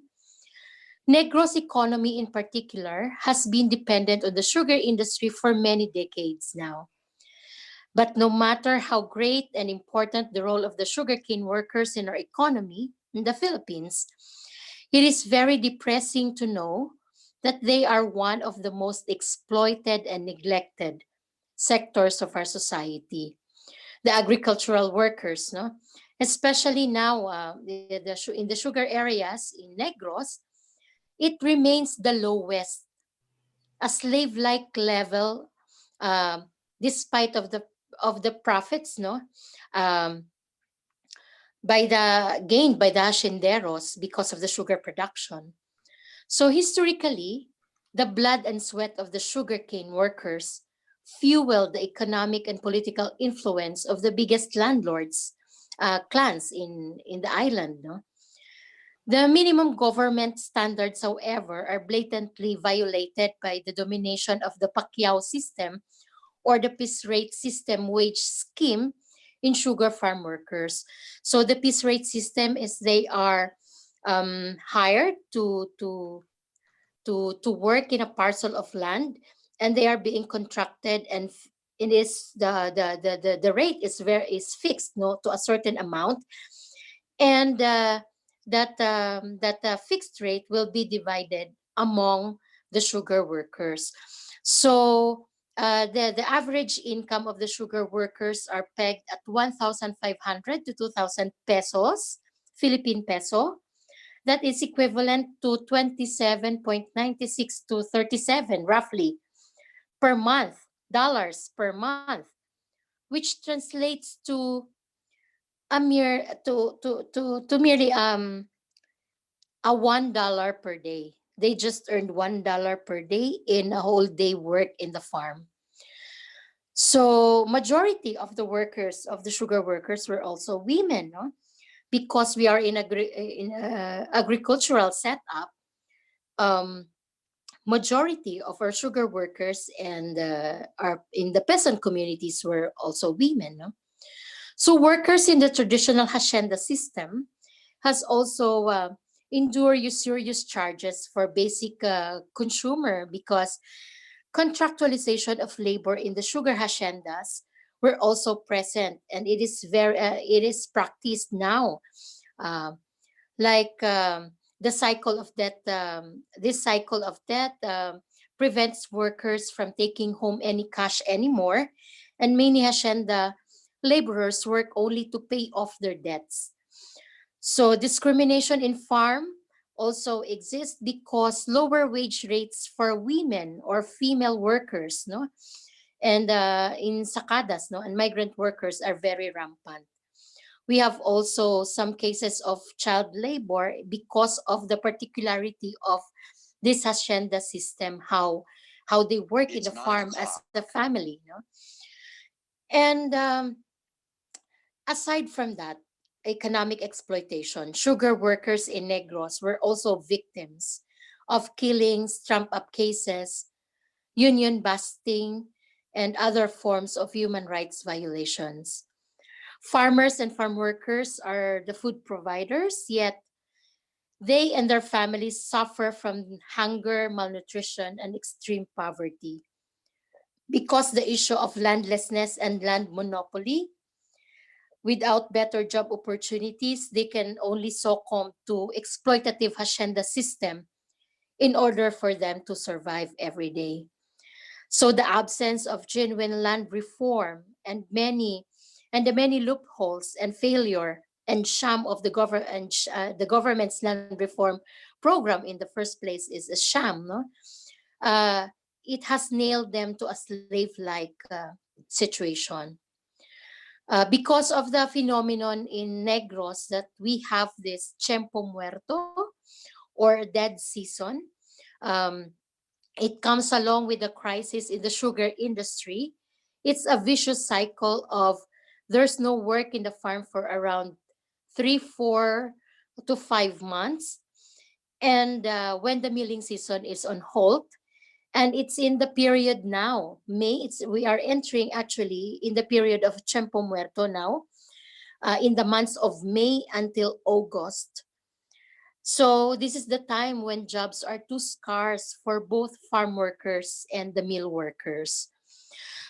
Negros economy in particular has been dependent on the sugar industry for many decades now. But no matter how great and important the role of the sugarcane workers in our economy in the Philippines, it is very depressing to know that they are one of the most exploited and neglected sectors of our society. The agricultural workers, no? Especially now in the sugar areas in Negros, it remains the lowest, a slave-like level, despite of the profits, no, um, by the gained by the hacienderos because of the sugar production. So historically, the blood and sweat of the sugarcane workers fueled the economic and political influence of the biggest landlords, clans in the island. No? The minimum government standards, however, are blatantly violated by the domination of the Pacquiao system or the piece rate system wage scheme in sugar farm workers. So the piece rate system is they are hired to work in a parcel of land, and they are being contracted, and it is the rate is fixed, no, to a certain amount, and that fixed rate will be divided among the sugar workers. So the average income of the sugar workers are pegged at 1,500 to 2,000 pesos, Philippine peso. That is equivalent to 27.96 to 37 roughly per month, dollars per month, which translates to a mere to merely a $1 per day. They just earned $1 per day in a whole day work in the farm. So majority of the workers, of the sugar workers, were also women, no? Because we are in a agricultural setup. Majority of our sugar workers and are in the peasant communities were also women, no? So workers in the traditional hacienda system has also endure usurious charges for basic consumer, because contractualization of labor in the sugar haciendas were also present, and it is practiced now, uh, like the cycle of debt. This cycle of debt prevents workers from taking home any cash anymore, and many hacienda laborers work only to pay off their debts. So discrimination in farm also exists because lower wage rates for women or female workers, no, and in sacadas, no, and migrant workers are very rampant. We have also some cases of child labor because of the particularity of this hacienda system, how they work in the farm as a family, no. And aside from that, economic exploitation, sugar workers in Negros were also victims of killings, trump-up cases, union busting, and other forms of human rights violations. Farmers and farm workers are the food providers, yet they and their families suffer from hunger, malnutrition, and extreme poverty. Because the issue of landlessness and land monopoly, without better job opportunities, they can only succumb to exploitative hacienda system in order for them to survive every day. So the absence of genuine land reform and the many loopholes and failure and sham of the the government's land reform program in the first place is a sham, no? Uh, it has nailed them to a slave-like situation. Because of the phenomenon in Negros that we have this tiempo muerto or dead season, um, it comes along with the crisis in the sugar industry. It's a vicious cycle of there's no work in the farm for around 3, 4 to 5 months. And when the milling season is on hold And it's in the period now, May, we are entering actually in the period of Tiempo Muerto now, in the months of May until August. So this is the time when jobs are too scarce for both farm workers and the mill workers.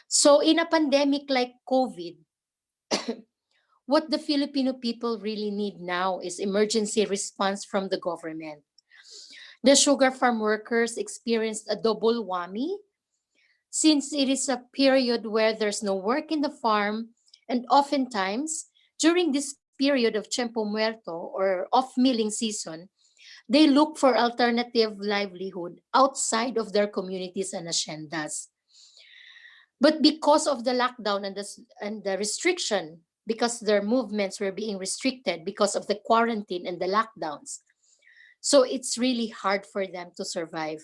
So in a pandemic like COVID, what the Filipino people really need now is emergency response from the government. The sugar farm workers experienced a double whammy since it is a period where there's no work in the farm, and oftentimes during this period of Tiempo Muerto or off milling season, they look for alternative livelihood outside of their communities and haciendas. But because of the lockdown and the restriction, because their movements were being restricted because of the quarantine and the lockdowns, so it's really hard for them to survive.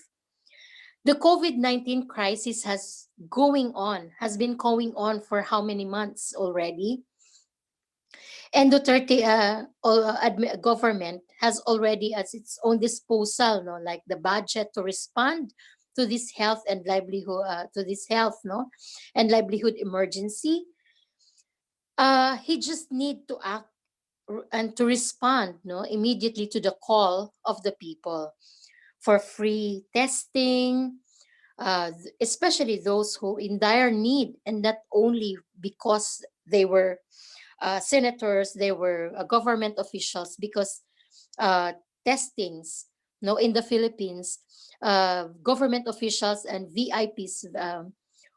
The COVID-19 crisis has been going on for how many months already? And Duterte government has already at its own disposal, no, like the budget to respond to this health and livelihood, and livelihood emergency. He just need to act and to respond, no, immediately to the call of the people for free testing, especially those who in dire need, and not only because they were senators, they were government officials, because testings, no, in the Philippines, government officials and VIPs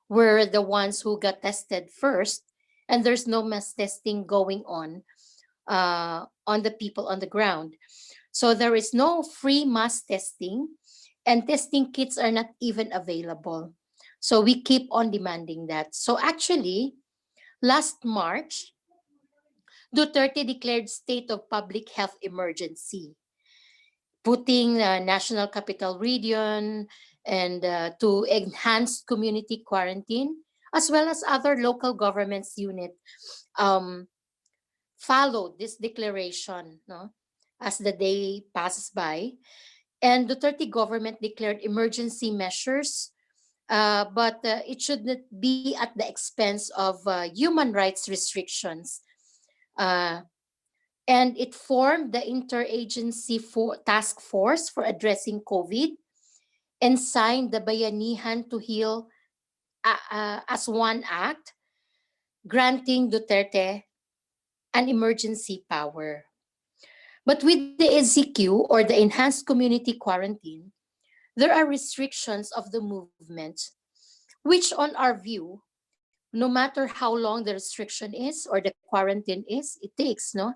were the ones who got tested first, and there's no mass testing going on the people on the ground. So there is no free mass testing, and testing kits are not even available. So we keep on demanding that. So actually, last March, Duterte declared state of public health emergency, putting the National Capital Region and to enhance community quarantine, as well as other local governments unit followed this declaration, no, as the day passes by. And Duterte government declared emergency measures, but it should not be at the expense of human rights restrictions. Uh, and it formed the interagency task force for addressing COVID and signed the Bayanihan to Heal as one act, granting Duterte an emergency power. But with the EZQ, or the Enhanced Community Quarantine, there are restrictions of the movement, which on our view, no matter how long the restriction is or the quarantine is, it takes, no?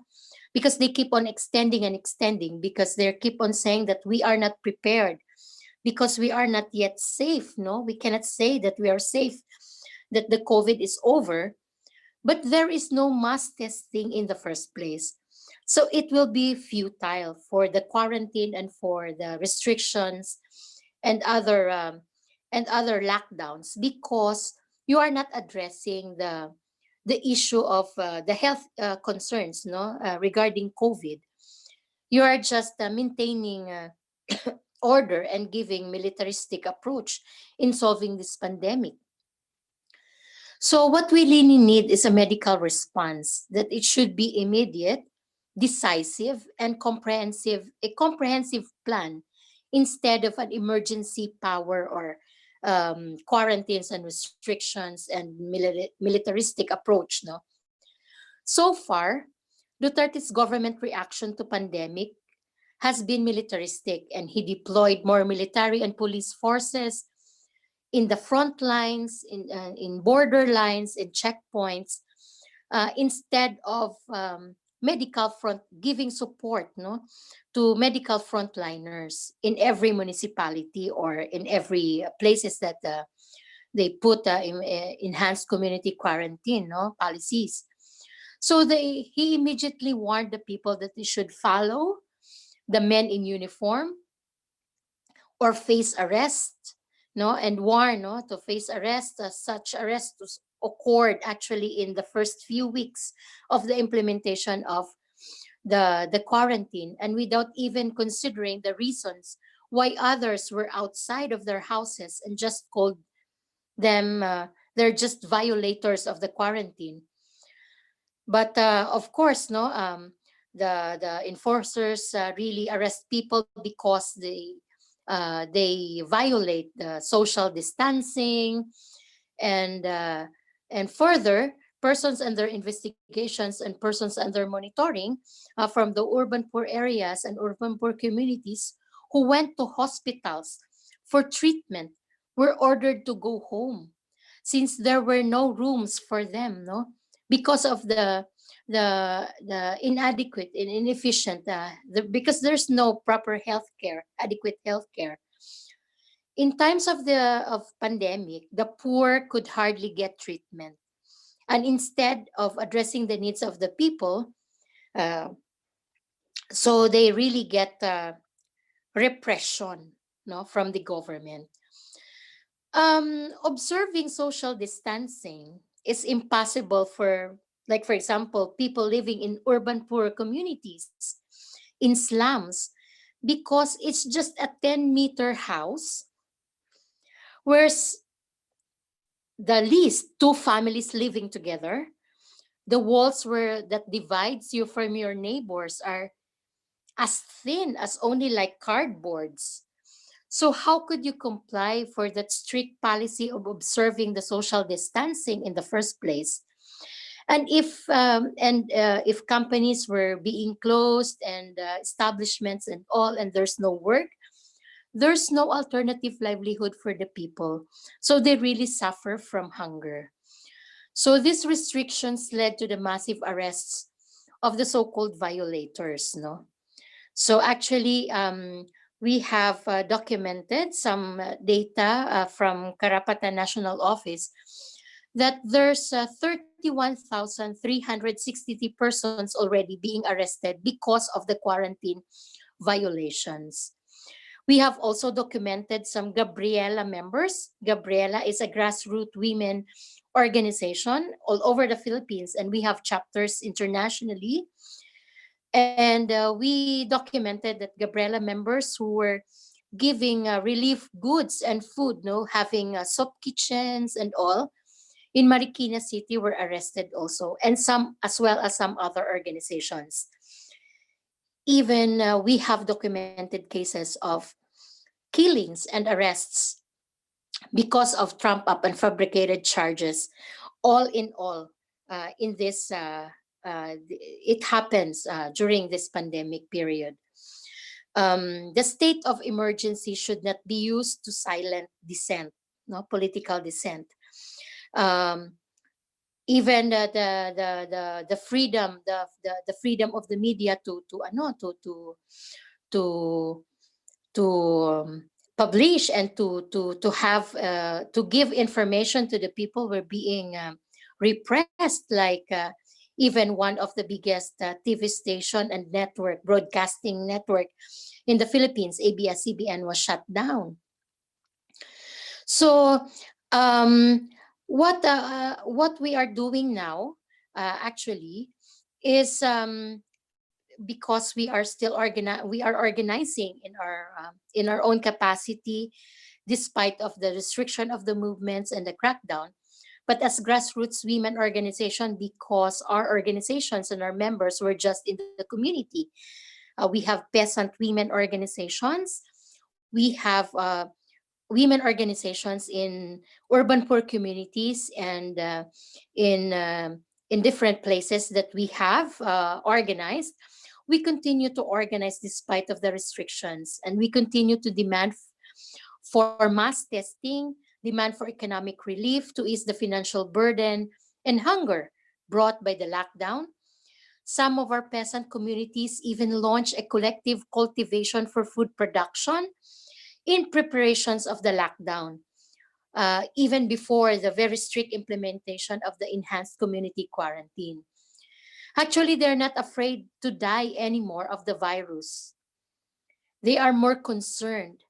Because they keep on extending and extending, because they keep on saying that we are not prepared, because we are not yet safe, no? We cannot say that we are safe, that the COVID is over, but there is no mass testing in the first place. So it will be futile for the quarantine and for the restrictions and other lockdowns, because you are not addressing the issue of the health concerns, no, regarding COVID. You are just maintaining order and giving militaristic approach in solving this pandemic. So what we really need is a medical response, that it should be immediate, decisive, and a comprehensive plan, instead of an emergency power or quarantines and restrictions and militaristic approach. No. So far, Duterte's government reaction to pandemic has been militaristic, and he deployed more military and police forces in the front lines, in border lines, in checkpoints, instead of giving support, no, to medical frontliners in every municipality or in every places that they put enhanced community quarantine, no, policies. So he immediately warned the people that they should follow the men in uniform or face arrest, no, and warn, no, to face arrest. Such arrests occurred actually in the first few weeks of the implementation of the quarantine, and without even considering the reasons while others were outside of their houses and just called them, they're just violators of the quarantine. But of course, no, the enforcers really arrest people because they violate the social distancing, and further, persons under investigations and persons under monitoring from the urban poor areas and urban poor communities who went to hospitals for treatment were ordered to go home, since there were no rooms for them, no, because of the inadequate and inefficient, because there's no proper healthcare, adequate healthcare. In times of the pandemic, the poor could hardly get treatment, and instead of addressing the needs of the people, uh, so they really get repression, no, from the government. Observing social distancing is impossible for, like, for example, people living in urban poor communities, in slums, because it's just a 10-meter house, whereas the least two families living together, the walls where that divides you from your neighbors are as thin as only like cardboards. So how could you comply for that strict policy of observing the social distancing in the first place? And if companies were being closed, and establishments and all, and there's no work, there's no alternative livelihood for the people. So they really suffer from hunger. So these restrictions led to the massive arrests of the so-called violators, no? So actually, we have documented some data from Karapatan National Office that there's 31,363 persons already being arrested because of the quarantine violations. We have also documented some Gabriela members. Gabriela is a grassroots women organization all over the Philippines, and we have chapters internationally. And we documented that Gabriela members who were giving relief goods and food, no, having soap kitchens and all, in Marikina City were arrested also, and some, as well as some other organizations. Even we have documented cases of killings and arrests because of trump up and fabricated charges. All in all, in this, it happens during this pandemic period. The state of emergency should not be used to silence dissent, no, political dissent. Um, Even the freedom, the freedom of the media to ano to to publish and to have to give information to the people were being repressed, like even one of the biggest TV station and network, broadcasting network in the Philippines, ABS-CBN, was shut down. So what we are doing now actually is, because we are still we are organizing in our own capacity, despite of the restriction of the movements and the crackdown. But as grassroots women organization, because our organizations and our members were just in the community, we have peasant women organizations, we have women organizations in urban poor communities, and in different places that we have organized. We continue to organize despite of the restrictions, and we continue to demand for mass testing, demand for economic relief to ease the financial burden and hunger brought by the lockdown. Some of our peasant communities even launched a collective cultivation for food production in preparations of the lockdown, even before the very strict implementation of the enhanced community quarantine. Actually, they're not afraid to die anymore of the virus. They are more concerned,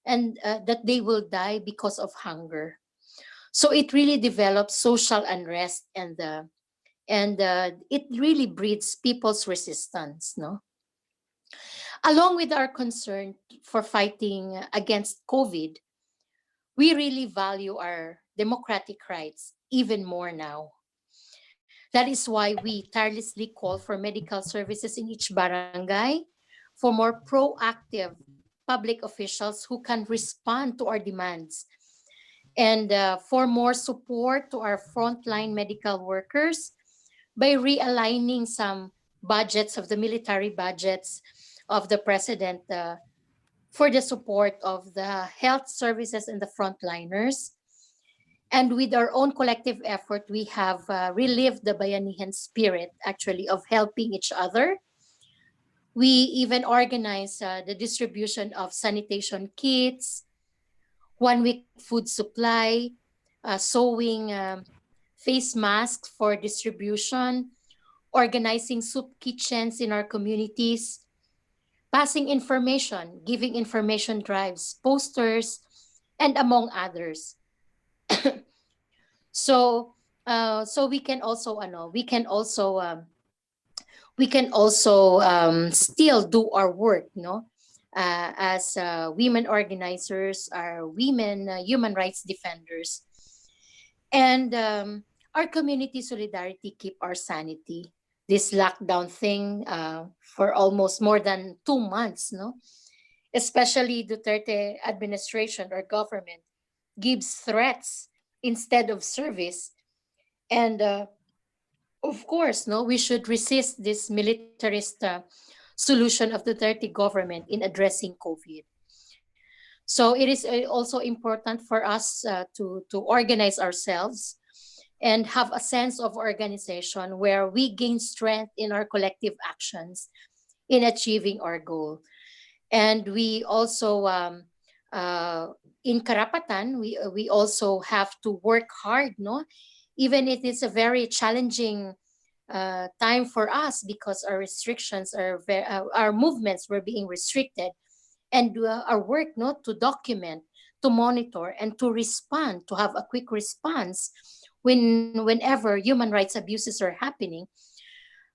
and that they will die because of hunger. So it really develops social unrest, and it really breeds people's resistance, no? Along with our concern for fighting against COVID, we really value our democratic rights even more now. That is why we tirelessly call for medical services in each barangay, for more proactive public officials who can respond to our demands, and for more support to our frontline medical workers by realigning some budgets of the military budgets of the president for the support of the health services and the frontliners. And with our own collective effort, we have relived the Bayanihan spirit, actually, of helping each other. We even organize the distribution of sanitation kits, 1 week food supply, sewing face masks for distribution, organizing soup kitchens in our communities, passing information, giving information drives, posters, and among others. So, so we can also still do our work, as women organizers, our women human rights defenders, and our community solidarity keep our sanity. This lockdown thing for almost more than 2 months, especially Duterte administration or government gives threats instead of service. And of course, we should resist this militarist solution of the Duterte government in addressing COVID. So it is also important for us to organize ourselves and have a sense of organization where we gain strength in our collective actions in achieving our goal. And we also, in Karapatan, we also have to work hard, even if it's a very challenging time for us because our restrictions our movements were being restricted, and our work to document, to monitor, and to respond, to have a quick response whenever human rights abuses are happening.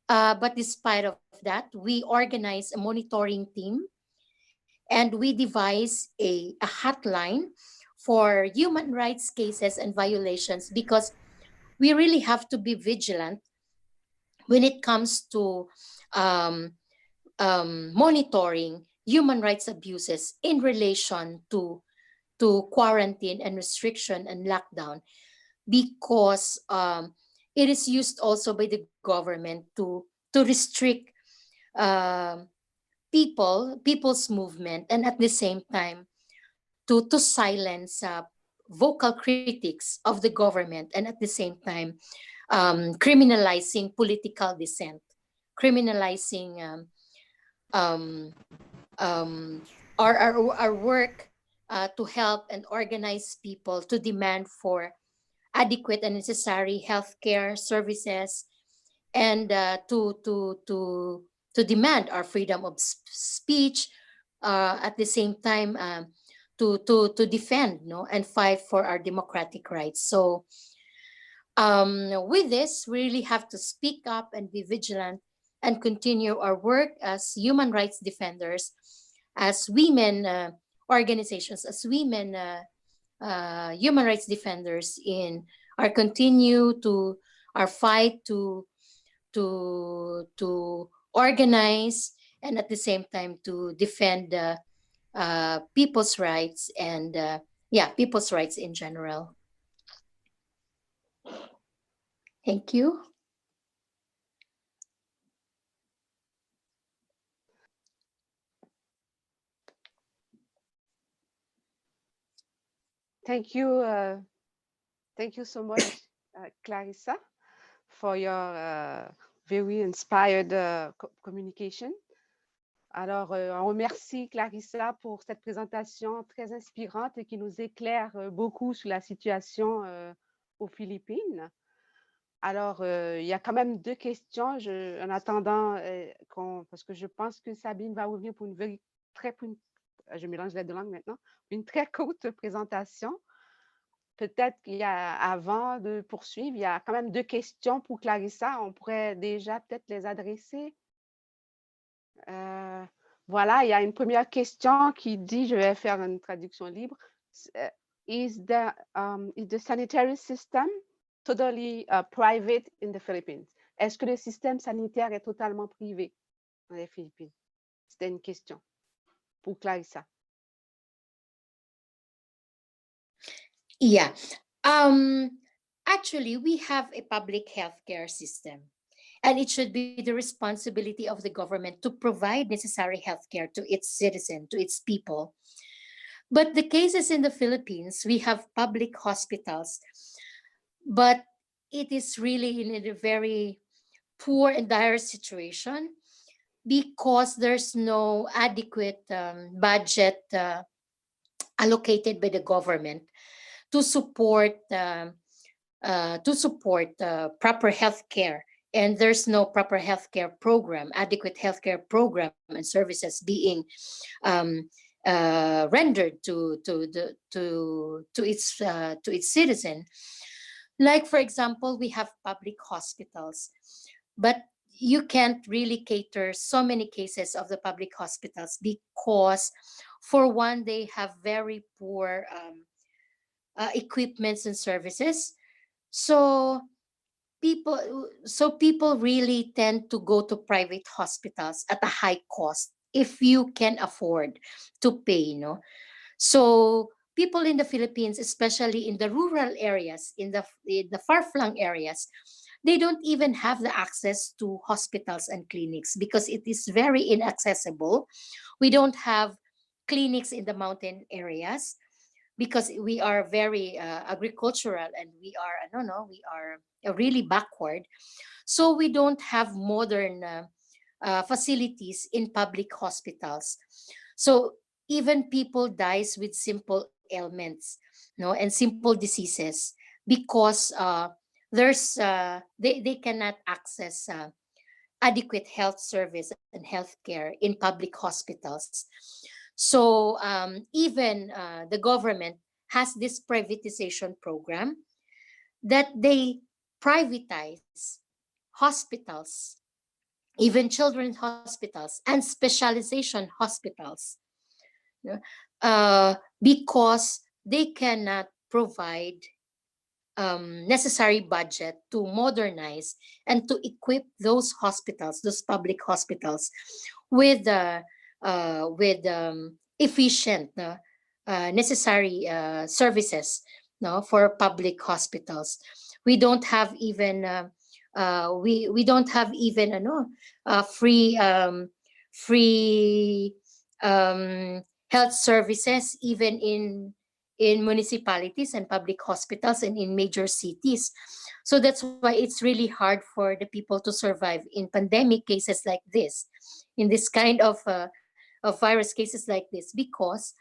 But despite of that, we organize a monitoring team, and we devise a hotline for human rights cases and violations, because we really have to be vigilant when it comes to monitoring human rights abuses in relation to quarantine and restriction and lockdown, because it is used also by the government to restrict people's movement, and at the same time to silence vocal critics of the government, and at the same time criminalizing political dissent, criminalizing our work to help and organize people to demand for adequate and necessary healthcare services, and to demand our freedom of speech, at the same time to defend and fight for our democratic rights. So with this, we really have to speak up and be vigilant and continue our work as human rights defenders, as women organizations, as women human rights defenders in our our fight to organize, and at the same time to defend people's rights, and people's rights in general. Thank you. Thank you so much, Clarissa, for your very inspired communication. Alors, on remercie Clarissa pour cette présentation très inspirante et qui nous éclaire beaucoup sur la situation aux Philippines. Alors, il y a quand même 2 questions en attendant, parce que je pense que Sabine va revenir pour je mélange les 2 langues maintenant, une très courte présentation. Peut-être avant de poursuivre, il y a quand même 2 questions pour Clarissa. On pourrait déjà peut-être les adresser. Voilà, il y a une première question qui dit, je vais faire une traduction libre. Is the sanitary system totally private in the Philippines? Est-ce que le système sanitaire est totalement privé dans les Philippines? C'était une question pour Clarissa. Yeah. Actually, we have a public healthcare system, and it should be the responsibility of the government to provide necessary healthcare to its citizens, to its people. But the cases in the Philippines, we have public hospitals, but it is really in a very poor and dire situation because there's no adequate budget allocated by the government to support proper health care, and there's no proper healthcare program, adequate healthcare program and services being rendered to its citizen. Like, for example, we have public hospitals, but you can't really cater so many cases of the public hospitals because, for one, they have very poor equipments and services. So people really tend to go to private hospitals at a high cost if you can afford to pay, So people in the Philippines, especially in the rural areas, in the far-flung areas, they don't even have the access to hospitals and clinics because it is very inaccessible. We don't have clinics in the mountain areas because we are very agricultural, and we are, I don't know, we are really backward. So we don't have modern facilities in public hospitals. So even people dies with simple ailments, and simple diseases because they cannot access adequate health service and health care in public hospitals. So even the government has this privatization program that they privatize hospitals, even children's hospitals and specialization hospitals, because they cannot provide necessary budget to modernize and to equip those hospitals, those public hospitals, with efficient necessary services, for public hospitals. We don't have even we don't have even free health services even in municipalities and public hospitals and in major cities. So that's why it's really hard for the people to survive in pandemic cases like this, in this kind of virus cases like this, because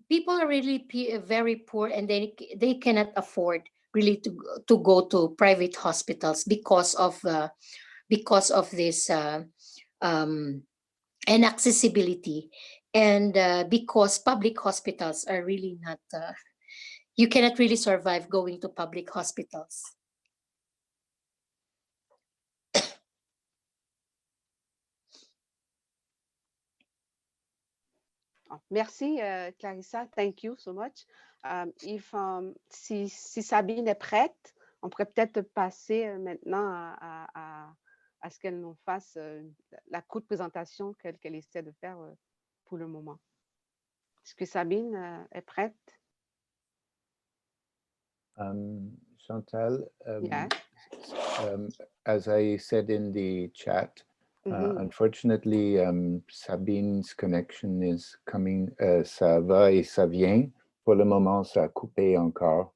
people are really very poor, and they cannot afford really to go to private hospitals because of this inaccessibility, and because public hospitals are really not you cannot really survive going to public hospitals. Merci, Clarissa. Thank you so much. Si Sabine est prête, on pourrait peut-être passer maintenant à ce qu'elle nous fasse la courte présentation qu'elle essaie de faire pour le moment. Est-ce que Sabine est prête? Chantal, Yeah. as I said in the chat, unfortunately, Sabine's connection is coming, ça va et ça vient. Pour le moment, ça a coupé encore.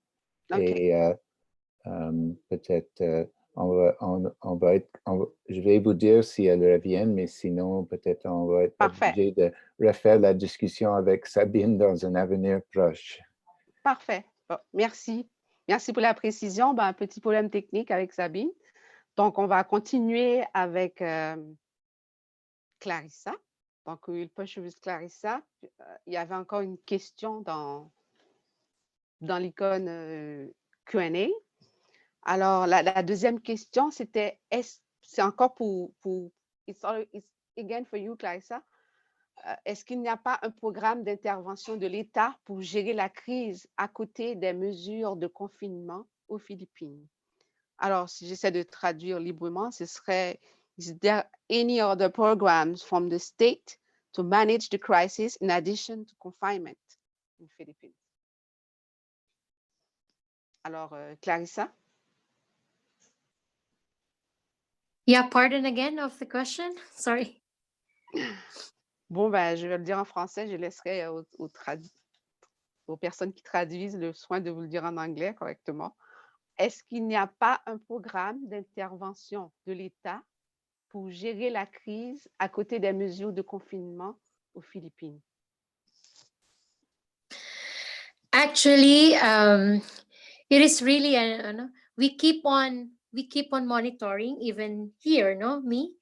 Okay. Et peut-être, je vais vous dire si elle revient, mais sinon, peut-être on va être obligé de refaire la discussion avec Sabine dans un avenir proche. Parfait. Bon, merci. Merci pour la précision. Un petit problème technique avec Sabine. Donc, on va continuer avec Clarissa. Donc, il peut juste Clarissa. Il y avait encore une question dans l'icône Q&A. Alors, la deuxième question, c'est encore pour it's again for you, Clarissa. Est-ce qu'il n'y a pas un programme d'intervention de l'État pour gérer la crise à côté des mesures de confinement aux Philippines? Alors, si j'essaie de traduire librement, ce serait, is there any other programs from the state to manage the crisis in addition to confinement in Philippines? Alors, Clarissa? Yeah, pardon again of the question. Sorry. Bon, ben, je vais le dire en français, je laisserai aux personnes qui traduisent le soin de vous le dire en anglais correctement. Est-ce qu'il n'y a pas un programme d'intervention de l'État pour gérer la crise à côté des mesures de confinement aux Philippines? Actually, it is really we keep on monitoring even here. No, me,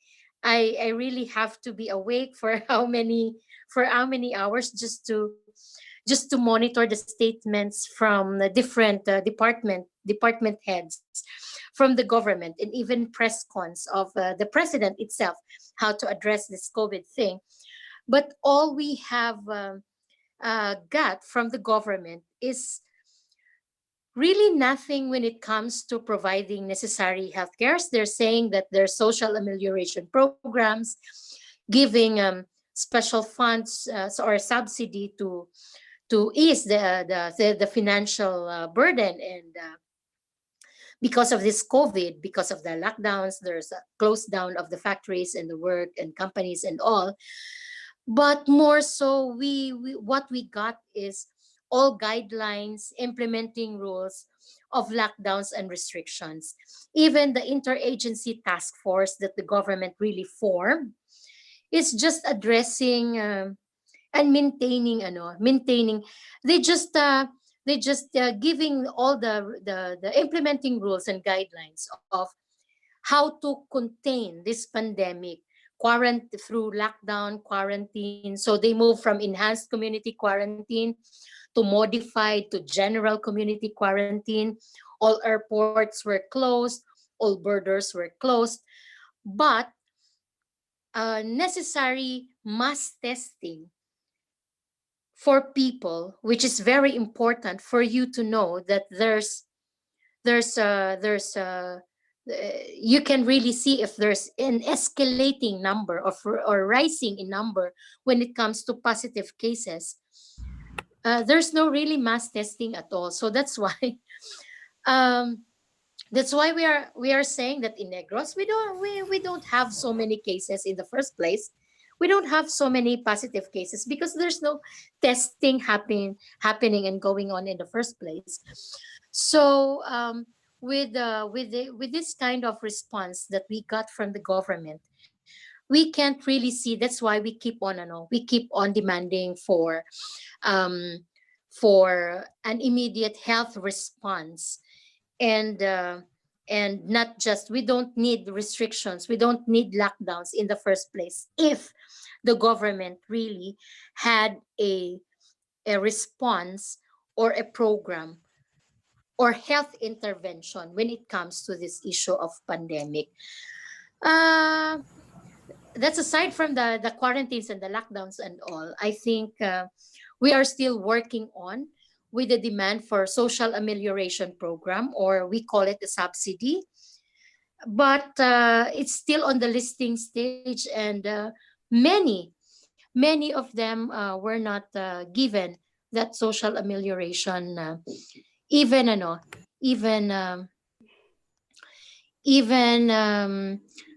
I really have to be awake for how many hours just to monitor the statements from the different department heads from the government, and even press cons of the president itself, how to address this COVID thing. But all we have got from the government is really nothing when it comes to providing necessary health cares. They're saying that there's social amelioration programs, giving special funds or subsidy to ease the financial burden. And because of this COVID, because of the lockdowns, there's a close down of the factories and the work and companies and all. But more so, we what we got is all guidelines, implementing rules of lockdowns and restrictions. Even the interagency task force that the government really formed is just addressing and maintaining. They just giving all the implementing rules and guidelines of how to contain this pandemic, through lockdown, quarantine. So they move from enhanced community quarantine to modified to general community quarantine. All airports were closed, all borders were closed, but necessary mass testing for people, which is very important for you to know that you can really see if there's an escalating number or rising in number when it comes to positive cases. There's no really mass testing at all. So that's why we are saying that in Negros we don't have so many cases in the first place. We don't have so many positive cases because there's no testing happening and going on in the first place. So with this kind of response that we got from the government, we can't really see. That's why we keep on demanding for an immediate health response, and not just, we don't need restrictions, we don't need lockdowns in the first place if the government really had a response or a program or health intervention when it comes to this issue of pandemic. That's aside from the quarantines and the lockdowns and all. I think we are still working on with the demand for social amelioration program, or we call it a subsidy. But it's still on the listing stage, and many of them were not given that social amelioration, even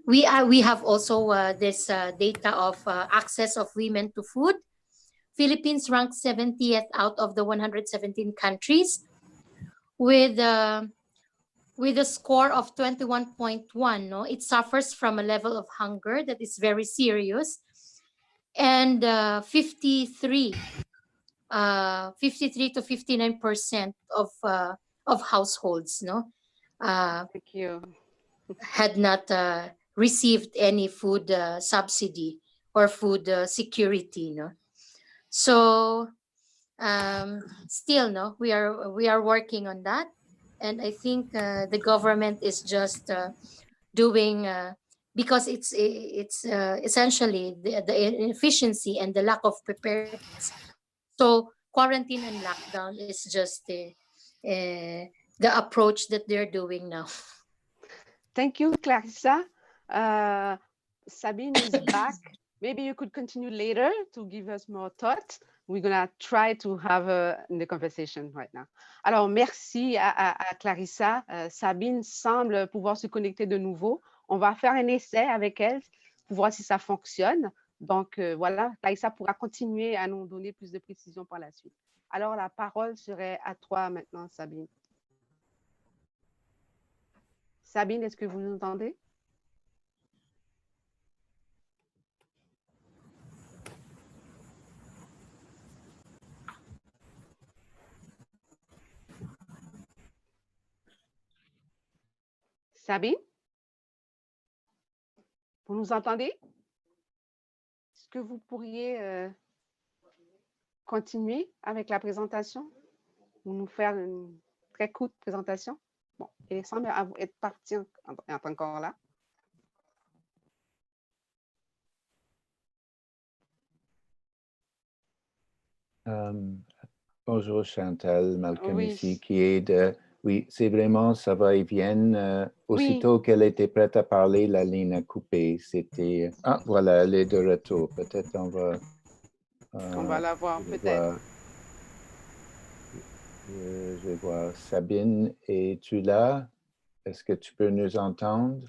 we have also this data of access of women to food. Philippines ranked 70th out of the 117 countries with a score of 21.1. No, it suffers from a level of hunger that is very serious, and 53 to 59% of households, Thank you. had not received any food subsidy or food security. So still, we are working on that, and I think the government is just doing because it's essentially the inefficiency and the lack of preparedness. So quarantine and lockdown is just the approach that they're doing now. Thank you, Clarissa. Sabine is back. Maybe you could continue later to give us more thoughts. We're going to try to have in the conversation right now. Alors, merci à Clarissa. Sabine semble pouvoir se connecter de nouveau. On va faire un essai avec elle pour voir si ça fonctionne. Donc, voilà, Clarissa pourra continuer à nous donner plus de précisions par la suite. Alors, la parole serait à toi maintenant, Sabine. Sabine, est-ce que vous nous entendez? Sabine? Vous nous entendez? Est-ce que vous pourriez continuer avec la présentation ou nous faire une très courte présentation? Bon, il semble être parti encore là. Bonjour Chantal, Malcolm Oui. ici, qui est de... Oui, c'est vraiment ça va et vient. Aussitôt qu'elle était prête à parler, la ligne a coupé. C'était... Ah, voilà, elle est de retour. Peut-être on va... On va la voir, peut-être. Je vais voir. Sabine, es-tu là? Est-ce que tu peux nous entendre?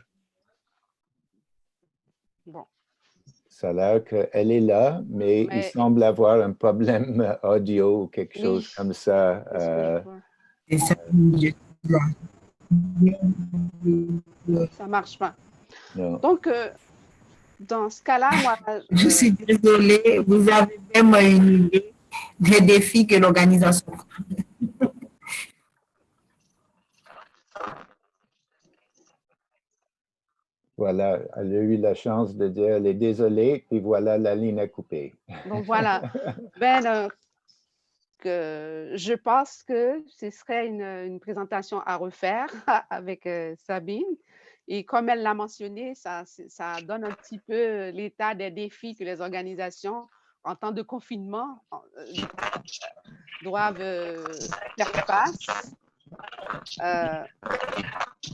Bon. Ça a l'air qu'elle est là, mais il semble avoir un problème audio ou quelque chose comme ça. Ça marche pas. Non. Donc, dans ce cas-là, moi... Je suis désolée, vous avez vraiment une idée des défis que l'organisation... Voilà, elle a eu la chance de dire, elle est désolée, et voilà, la ligne a coupé. Donc, voilà. Je pense que ce serait une présentation à refaire avec Sabine. Et comme elle l'a mentionné, ça donne un petit peu l'état des défis que les organisations, en temps de confinement, doivent faire face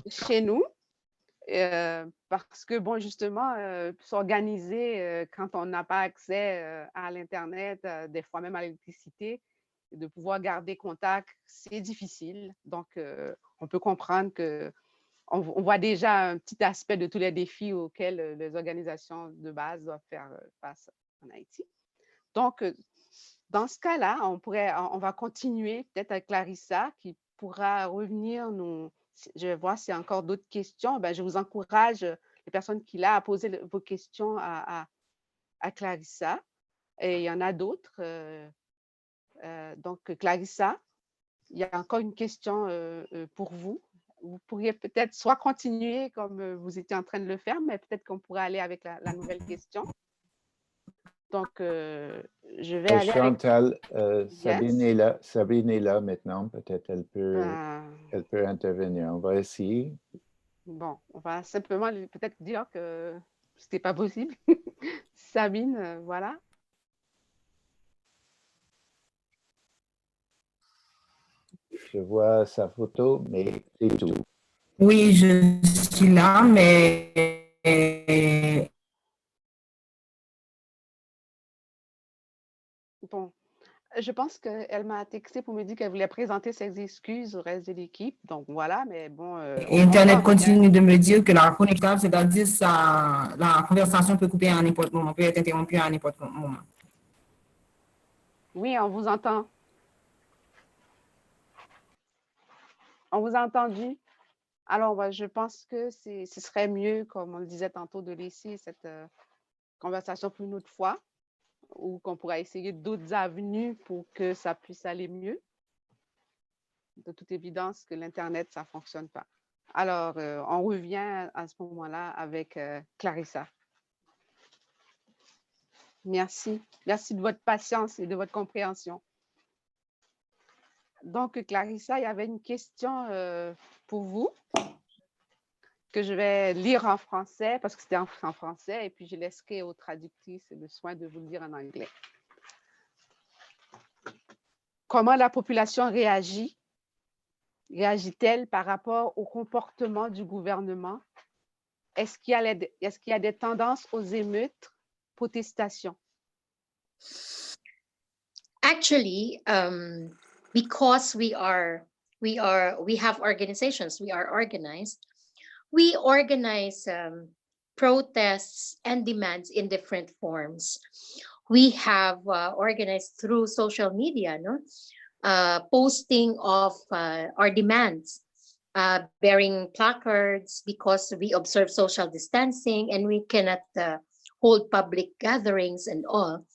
chez nous. Parce que, bon, justement, s'organiser quand on n'a pas accès à l'Internet, des fois même à l'électricité, de pouvoir garder contact, c'est difficile. Donc, on peut comprendre qu'on voit déjà un petit aspect de tous les défis auxquels les organisations de base doivent faire face en Haïti. Donc, dans ce cas-là, on va continuer peut-être avec Clarissa qui pourra revenir nous... Je vais voir s'il y a encore d'autres questions. Je vous encourage, les personnes qui là, à poser vos questions à Clarissa. Et il y en a d'autres. Donc, Clarissa, il y a encore une question pour vous. Vous pourriez peut-être soit continuer comme vous étiez en train de le faire, mais peut-être qu'on pourrait aller avec la nouvelle question. Donc, je vais aller Chantal, avec... Sabine est là maintenant. Peut-être elle peut intervenir. On va essayer. Bon, on va simplement peut-être dire que ce n'était pas possible. Sabine, voilà. Je vois sa photo, mais c'est tout. Oui, je suis là, mais... Bon, je pense qu'elle m'a texté pour me dire qu'elle voulait présenter ses excuses au reste de l'équipe. Donc, voilà, mais bon... Internet continue de me dire que la connexion, c'est-à-dire la conversation peut couper à n'importe moment, peut être interrompue à n'importe moment. Oui, on vous entend. On vous a entendu. Alors, je pense que ce serait mieux, comme on le disait tantôt, de laisser cette conversation pour une autre fois, ou qu'on pourra essayer d'autres avenues pour que ça puisse aller mieux. De toute évidence que l'Internet, ça ne fonctionne pas. Alors, on revient à ce moment-là avec Clarissa. Merci. Merci de votre patience et de votre compréhension. Donc, Clarissa, il y avait une question pour vous que je vais lire en français parce que c'était en français et puis je laisserai aux traductrices le soin de vous le dire en anglais. Comment la population réagit-elle par rapport au comportement du gouvernement? Est-ce qu'il y a des tendances aux émeutes, protestations? Actually, because we have organizations, we are organized, we organize protests and demands in different forms. We have organized through social media, no? Posting of our demands, bearing placards because we observe social distancing and we cannot hold public gatherings and all.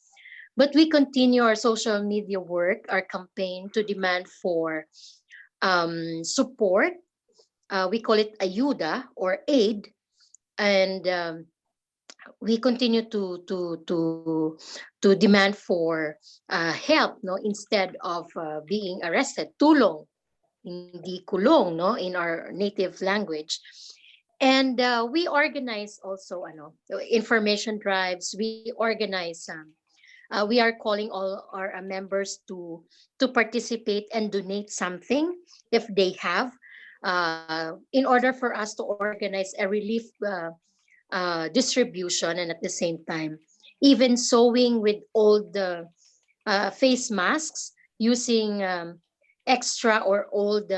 But we continue our social media work, our campaign to demand for support. We call it ayuda or aid, and we continue to demand for help, no, instead of being arrested. Tulong, hindi kulong, no, in our native language. And we organize also information drives. We organize. We are calling all our members to participate and donate something if they have, in order for us to organize a relief distribution, and at the same time, even sewing with old face masks using extra or old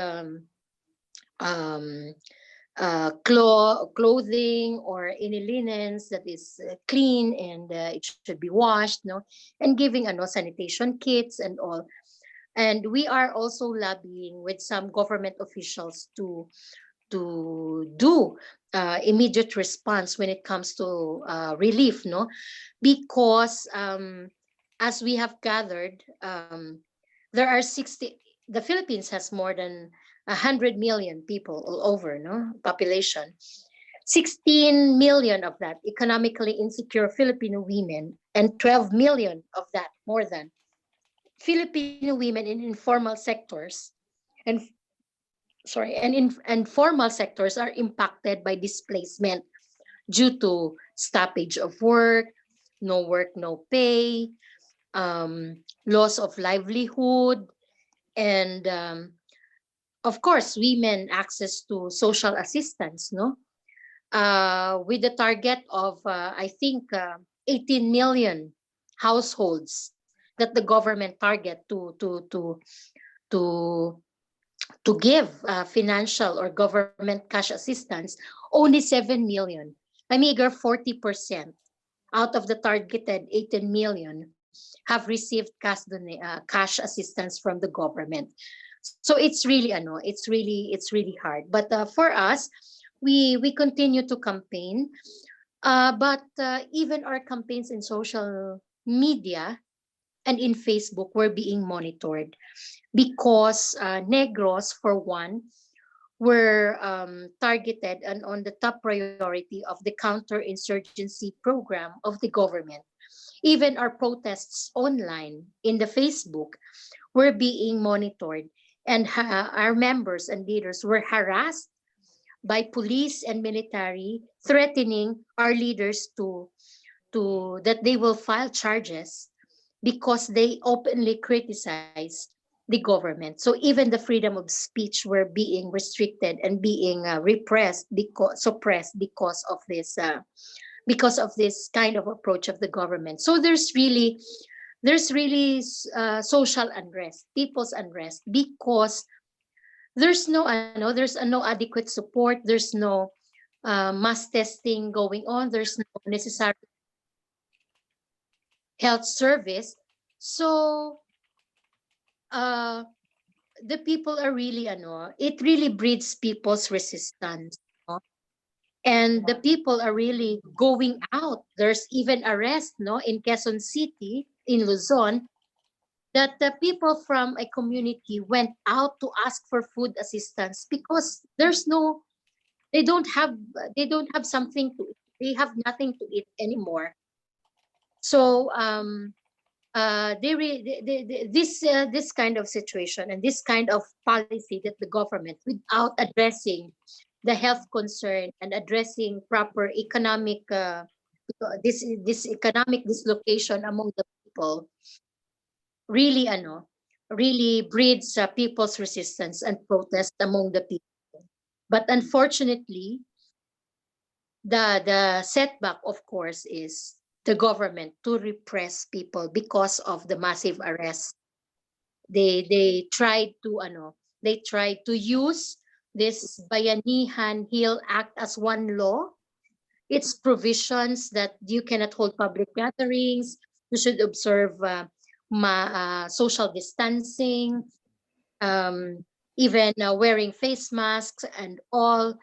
clothing or any linens that is clean and it should be washed, no, and giving sanitation kits and all. And we are also lobbying with some government officials to do immediate response when it comes to relief, no, because as we have gathered, there are 60. The Philippines has more than 100 million people all over, no, population. 16 million of that economically insecure Filipino women, and 12 million of that, more than, Filipino women in informal sectors, and formal sectors are impacted by displacement due to stoppage of work, no pay, loss of livelihood, and of course, women access to social assistance, no? With the target of, I think, 18 million households that the government target to give financial or government cash assistance, only 7 million, a meager 40% out of the targeted 18 million have received cash assistance from the government. So it's really it's really hard. But for us, we continue to campaign. But even our campaigns in social media and in Facebook were being monitored, because Negros, for one, were targeted and on the top priority of the counterinsurgency program of the government. Even our protests online in the Facebook were being monitored, and our members and leaders were harassed by police and military, threatening our leaders to that they will file charges because they openly criticize the government. So even the freedom of speech were being restricted and being suppressed because of this kind of approach of the government. So there's really social unrest, people's unrest, because there's no adequate support, there's no mass testing going on, there's no necessary health service. So the people are really it really breeds people's resistance, no? And the people are really going out. There's even arrest, no, in Quezon City, in Luzon, that the people from a community went out to ask for food assistance because they don't have something to eat. They have nothing to eat anymore. So this kind of situation and this kind of policy that the government, without addressing the health concern and addressing proper economic this economic dislocation among the people really really breeds people's resistance and protest among the people. But unfortunately, the setback, of course, is the government to repress people because of the massive arrest. They tried to they tried to use this Bayanihan Hill Act as one law. Its provisions that you cannot hold public gatherings, you should observe social distancing, um, even wearing face masks and all,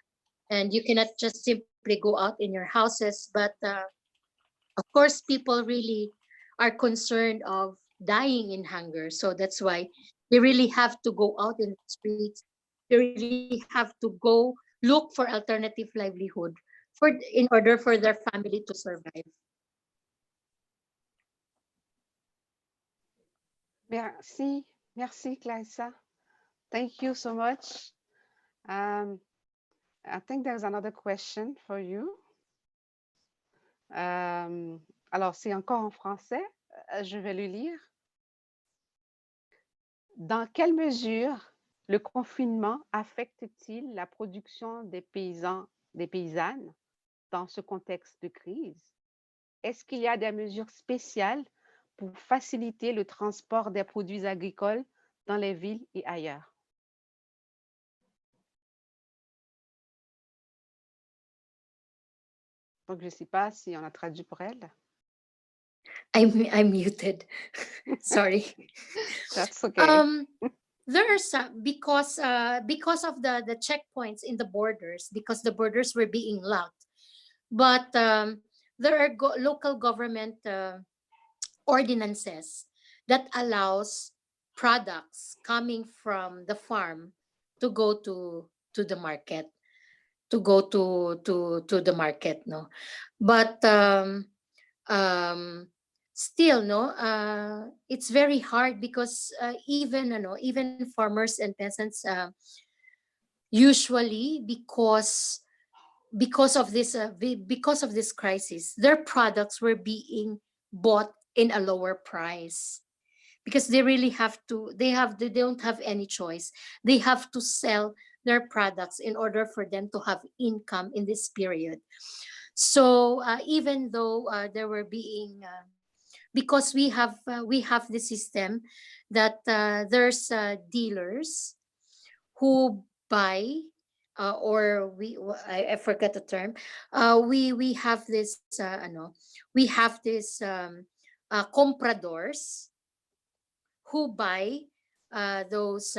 and you cannot just simply go out in your houses. But of course, people really are concerned of dying in hunger, so that's why they really have to go out in the streets. They really have to go look for alternative livelihood in order for their family to survive. Merci. Merci, Clarissa. Thank you so much. I think there's another question for you. Alors, c'est encore en français. Je vais le lire. Dans quelle mesure le confinement affecte-t-il la production des paysans, des paysannes dans ce contexte de crise? Est-ce qu'il y a des mesures spéciales pour faciliter le transport des produits agricoles dans les villes et ailleurs? Donc, je ne sais pas si on a traduit pour elle. I'm muted. Sorry. That's okay. There are some because of the checkpoints in the borders, because the borders were being locked. But there are local government ordinances that allows products coming from the farm to go to the market, to go to the market, no. But still, no, it's very hard because even farmers and peasants usually, because of this crisis, their products were being bought in a lower price, because they really have to, they don't have any choice. They have to sell their products in order for them to have income in this period. So even though there were being because we have the system that there's dealers who buy or I forgot the term. We have this we have this compradors who buy those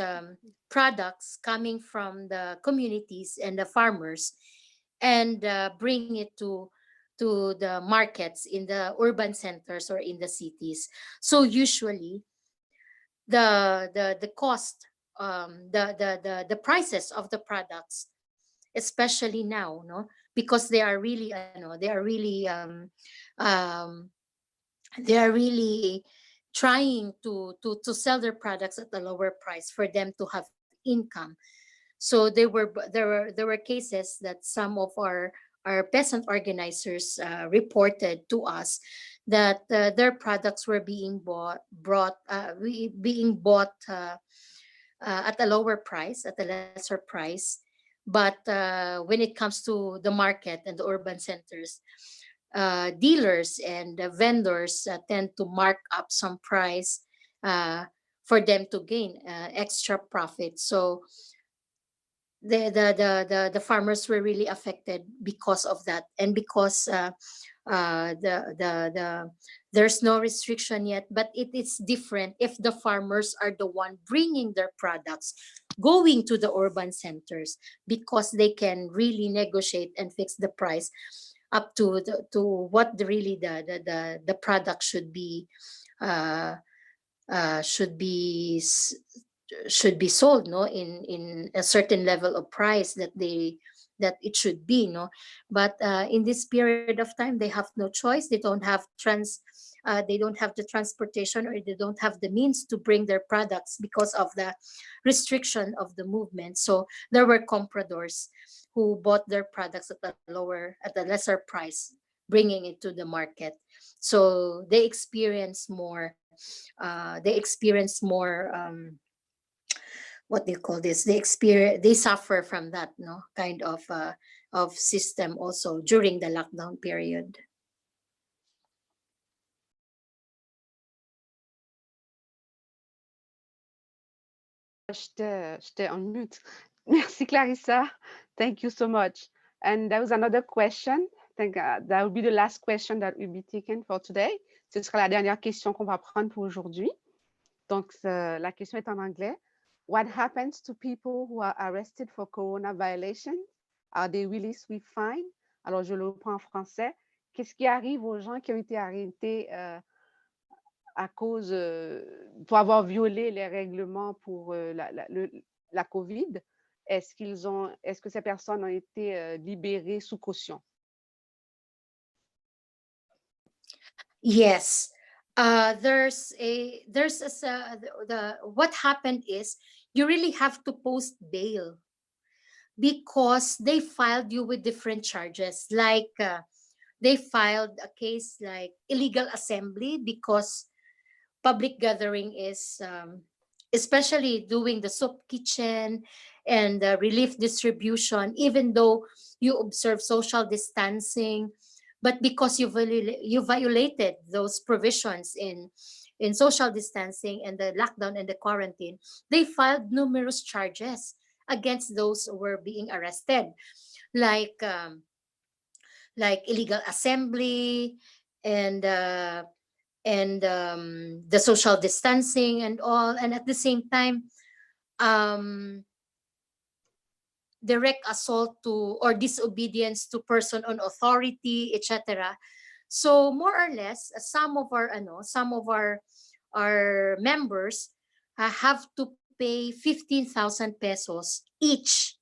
products coming from the communities and the farmers, and bring it to the markets in the urban centers or in the cities. So usually the cost, the prices of the products, especially now, no, because they are really um, they are really trying to sell their products at a lower price for them to have income. So there were cases that some of our peasant organizers reported to us that their products were being bought at a lower price, at a lesser price. But when it comes to the market and the urban centers, dealers and vendors tend to mark up some price for them to gain extra profit. So the farmers were really affected because of that, and because there's no restriction yet, but it is different if the farmers are the one bringing their products going to the urban centers, because they can really negotiate and fix the price up to what really the product should be uh, should be sold, no, in a certain level of price that it should be, no. But in this period of time, they have no choice. They don't have they don't have the transportation, or they don't have the means to bring their products because of the restriction of the movement. So there were compradors who bought their products at a lesser price, bringing it to the market. So they experience more. What do you call this? They suffer from that, no, kind of system also during the lockdown period. J'étais on mute. Merci, Clarissa. Thank you so much. And there was another question. I think that will be the last question that will be taken for today. Ce sera la dernière question qu'on va prendre pour aujourd'hui. Donc, la question est en anglais. What happens to people who are arrested for corona violations? Are they released with fine? Alors, je le reprends en français. Qu'est-ce qui arrive aux gens qui ont été arrêtés à cause, pour avoir violé les règlements pour la COVID? Est-ce que ces personnes ont été libérées sous caution? Yes. What happened is you really have to post bail because they filed you with different charges. Like they filed a case like illegal assembly because public gathering is, especially doing the soup kitchen and the relief distribution, even though you observe social distancing, but because you violated those provisions in social distancing and the lockdown and the quarantine, they filed numerous charges against those who were being arrested, like illegal assembly and the social distancing and all, and at the same time direct assault to or disobedience to person on authority, etc. So more or less, some of our members have to pay 15,000 pesos each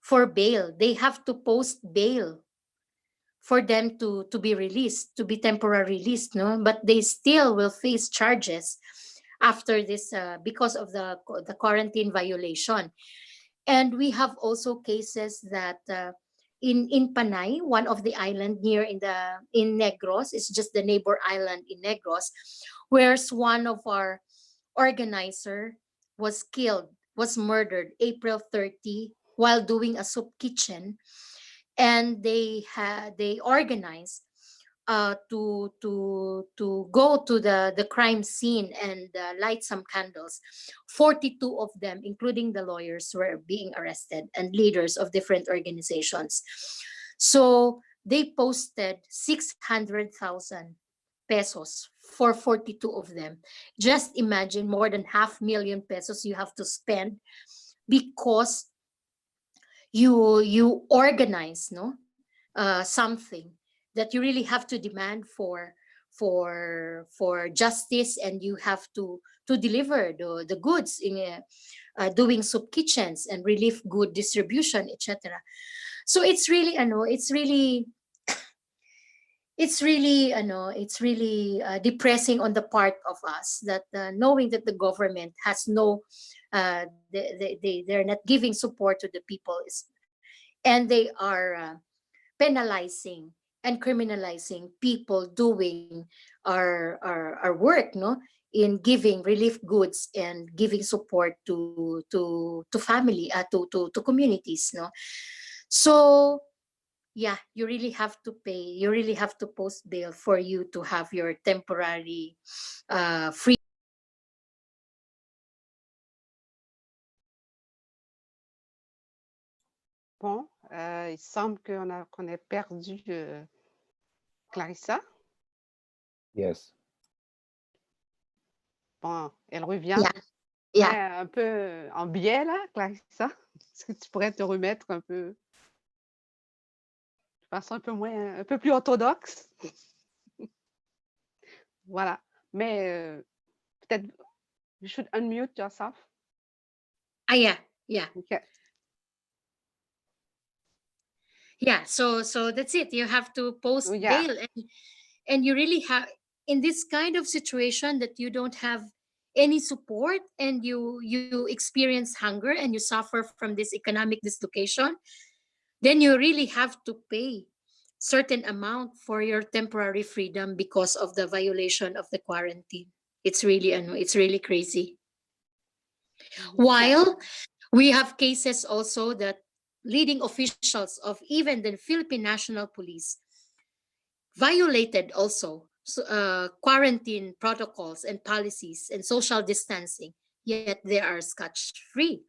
for bail. They have to post bail for them to be released, to be temporarily released, no? But they still will face charges after this because of the quarantine violation. And we have also cases that in Panay, one of the island near in Negros, it's just the neighbor island in Negros, where one of our organizer was killed, was murdered April 30 while doing a soup kitchen. And they organized to go to the crime scene and light some candles. 42 of them, including the lawyers, were being arrested and leaders of different organizations. So they posted 600,000 pesos for 42 of them. Just imagine, more than 500,000 pesos you have to spend because you organize something that you really have to demand for justice, and you have to deliver the goods in doing soup kitchens and relief good distribution, etc. So it's really depressing on the part of us that knowing that the government has no they're not giving support to the people, and they are penalizing and criminalizing people doing our work, no, in giving relief goods and giving support to family, to communities, no. So yeah, you really have to pay. You really have to post bail for you to have your temporary free. Bon, il semble qu'on ait perdu Clarissa. Yes. Bon, elle revient. Yeah. Ouais, un peu en biais, là, Clarissa. Est-ce que tu pourrais te remettre un peu de façon un peu plus orthodoxe? Voilà. Mais peut-être, you should unmute yourself. Yeah. Okay. Yeah, so that's it. You have to post bail, and you really have, in this kind of situation that you don't have any support and you experience hunger and you suffer from this economic dislocation, then you really have to pay certain amount for your temporary freedom because of the violation of the quarantine. It's really crazy. While we have cases also that leading officials of even the Philippine National Police violated also quarantine protocols and policies and social distancing, yet they are scotch free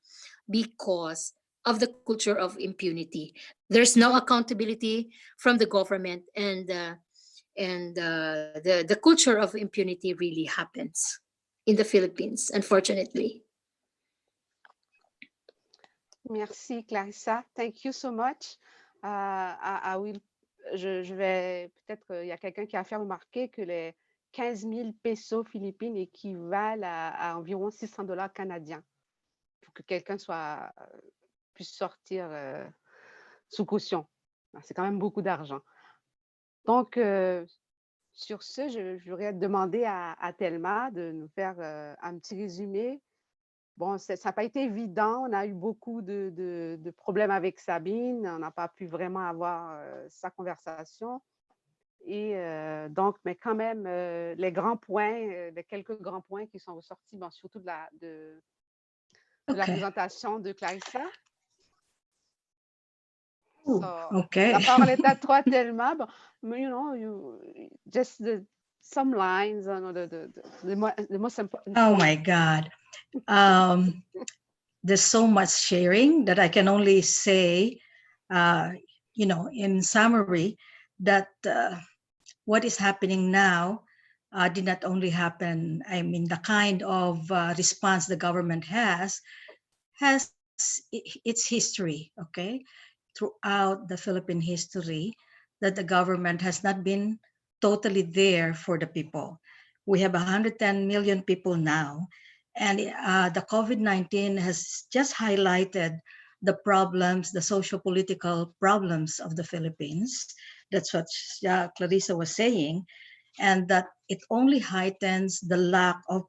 because of the culture of impunity. There's no accountability from the government, and the culture of impunity really happens in the Philippines, unfortunately. Merci, Clarissa. Thank you so much. I will, je vais, peut-être, il y a quelqu'un qui a fait remarquer que les 15 000 pesos philippines équivalent à environ 600 $ canadiens pour que quelqu'un puisse sortir sous caution. C'est quand même beaucoup d'argent. Donc, sur ce, je voudrais demander à Thelma de nous faire un petit résumé. Bon, ça n'a pas été évident. On a eu beaucoup de problèmes avec Sabine. On n'a pas pu vraiment avoir sa conversation. Et donc, mais quand même, les grands points, les quelques grands points qui sont ressortis, bon, surtout de la présentation de Clarissa. Ooh, So, okay. la parole est à toi, Thelma. Bon, you know, just some lines, the most important. Oh my God. There's so much sharing that I can only say, you know, in summary, that what is happening now did not only happen, I mean, the kind of response the government has its history, okay? Throughout the Philippine history, that the government has not been totally there for the people. We have 110 million people now, and the COVID-19 has just highlighted the problems, the socio-political problems of the Philippines. That's what Clarissa was saying, and that it only heightens the lack of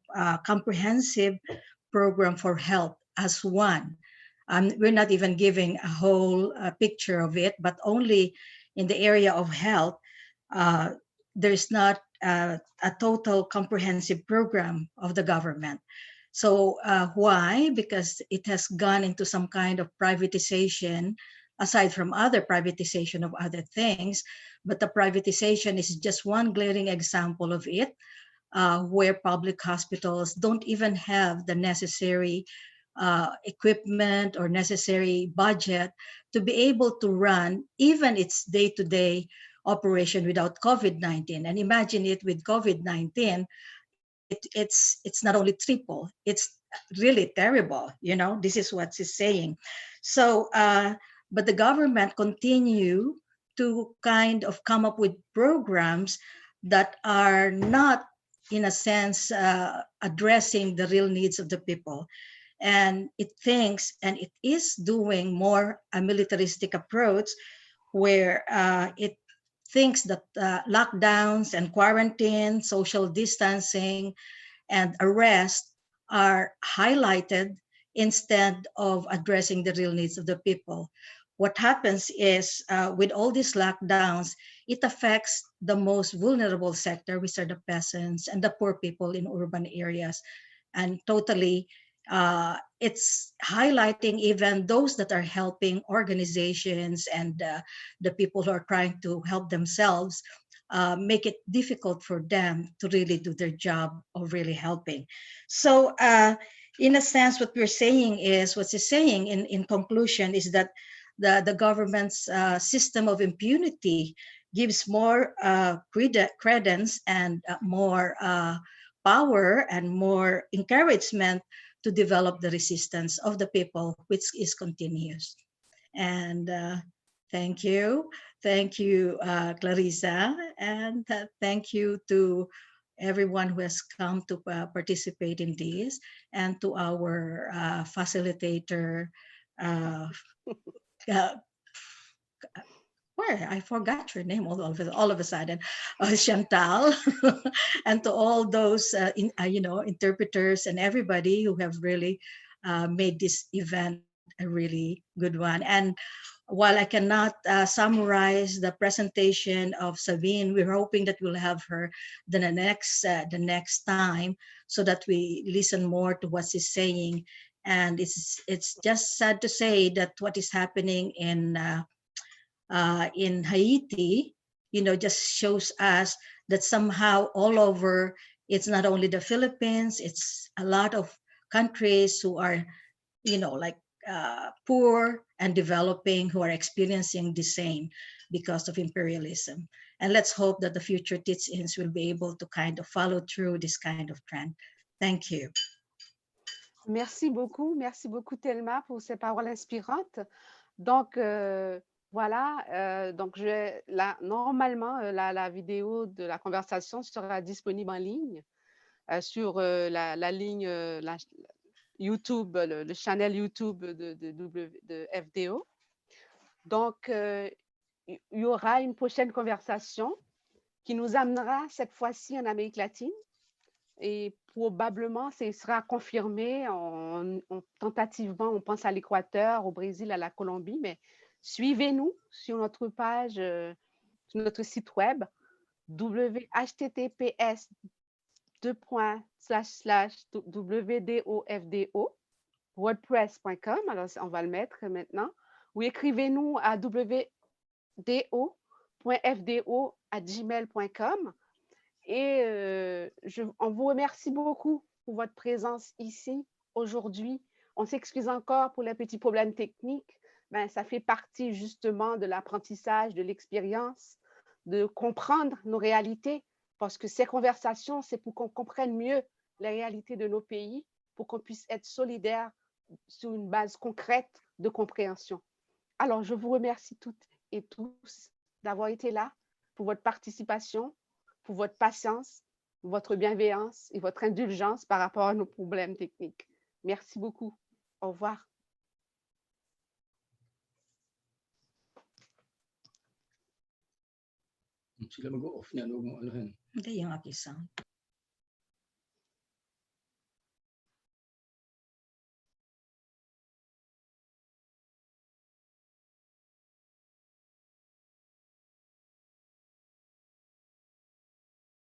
comprehensive program for health as one. We're not even giving a whole picture of it, but only in the area of health, there's not a total comprehensive program of the government. So why? Because it has gone into some kind of privatization, aside from other privatization of other things, but the privatization is just one glaring example of it, where public hospitals don't even have the necessary equipment or necessary budget to be able to run even its day-to-day operation without COVID-19. And imagine it with COVID-19, it's not only triple, it's really terrible. You know, this is what it's saying. So, but the government continue to kind of come up with programs that are not, in a sense, addressing the real needs of the people. And it thinks, and it is doing more a militaristic approach, where it thinks that lockdowns and quarantine, social distancing, and arrest are highlighted instead of addressing the real needs of the people. What happens is, with all these lockdowns, it affects the most vulnerable sector, which are the peasants and the poor people in urban areas. And totally, it's highlighting even those that are helping organizations and the people who are trying to help themselves, make it difficult for them to really do their job of really helping. So in a sense, what we're saying is, what it's saying in conclusion is that the government's system of impunity gives more credence and more power and more encouragement to develop the resistance of the people, which is continuous. And thank you. Thank you, Clarissa. And thank you to everyone who has come to participate in this, and to our facilitator. where I forgot your name all of a sudden, Chantal, and to all those interpreters and everybody who have really made this event a really good one. And while I cannot summarize the presentation of Sabine, we're hoping that we'll have her the next time, so that we listen more to what she's saying. And it's just sad to say that what is happening in Haiti, just shows us that somehow all over, it's not only the Philippines, it's a lot of countries who are, like poor and developing, who are experiencing the same because of imperialism. And let's hope that the future teach-ins will be able to kind of follow through this kind of trend. Thank you. Merci beaucoup Thelma pour ces paroles inspirantes. Donc, voilà, donc normalement, la vidéo de la conversation sera disponible en ligne sur la ligne YouTube, le channel YouTube de FDO. Donc, il y aura une prochaine conversation qui nous amènera cette fois-ci en Amérique latine. Et probablement, ce sera confirmé tentativement, on pense à l'Équateur, au Brésil, à la Colombie, mais suivez-nous sur notre page, sur notre site web, https://wdo-WDO, wordpress.com, alors on va le mettre maintenant, ou écrivez-nous à wdo.fdo@gmail.com. Et on vous remercie beaucoup pour votre présence ici aujourd'hui. On s'excuse encore pour les petits problèmes techniques. Ben, ça fait partie justement de l'apprentissage, de l'expérience, de comprendre nos réalités, parce que ces conversations, c'est pour qu'on comprenne mieux les réalités de nos pays, pour qu'on puisse être solidaires sur une base concrète de compréhension. Alors, je vous remercie toutes et tous d'avoir été là, pour votre participation, pour votre patience, votre bienveillance et votre indulgence par rapport à nos problèmes techniques. Merci beaucoup. Au revoir. Sila mag-off na, huwag mo ano yan. Hindi yung aking sound.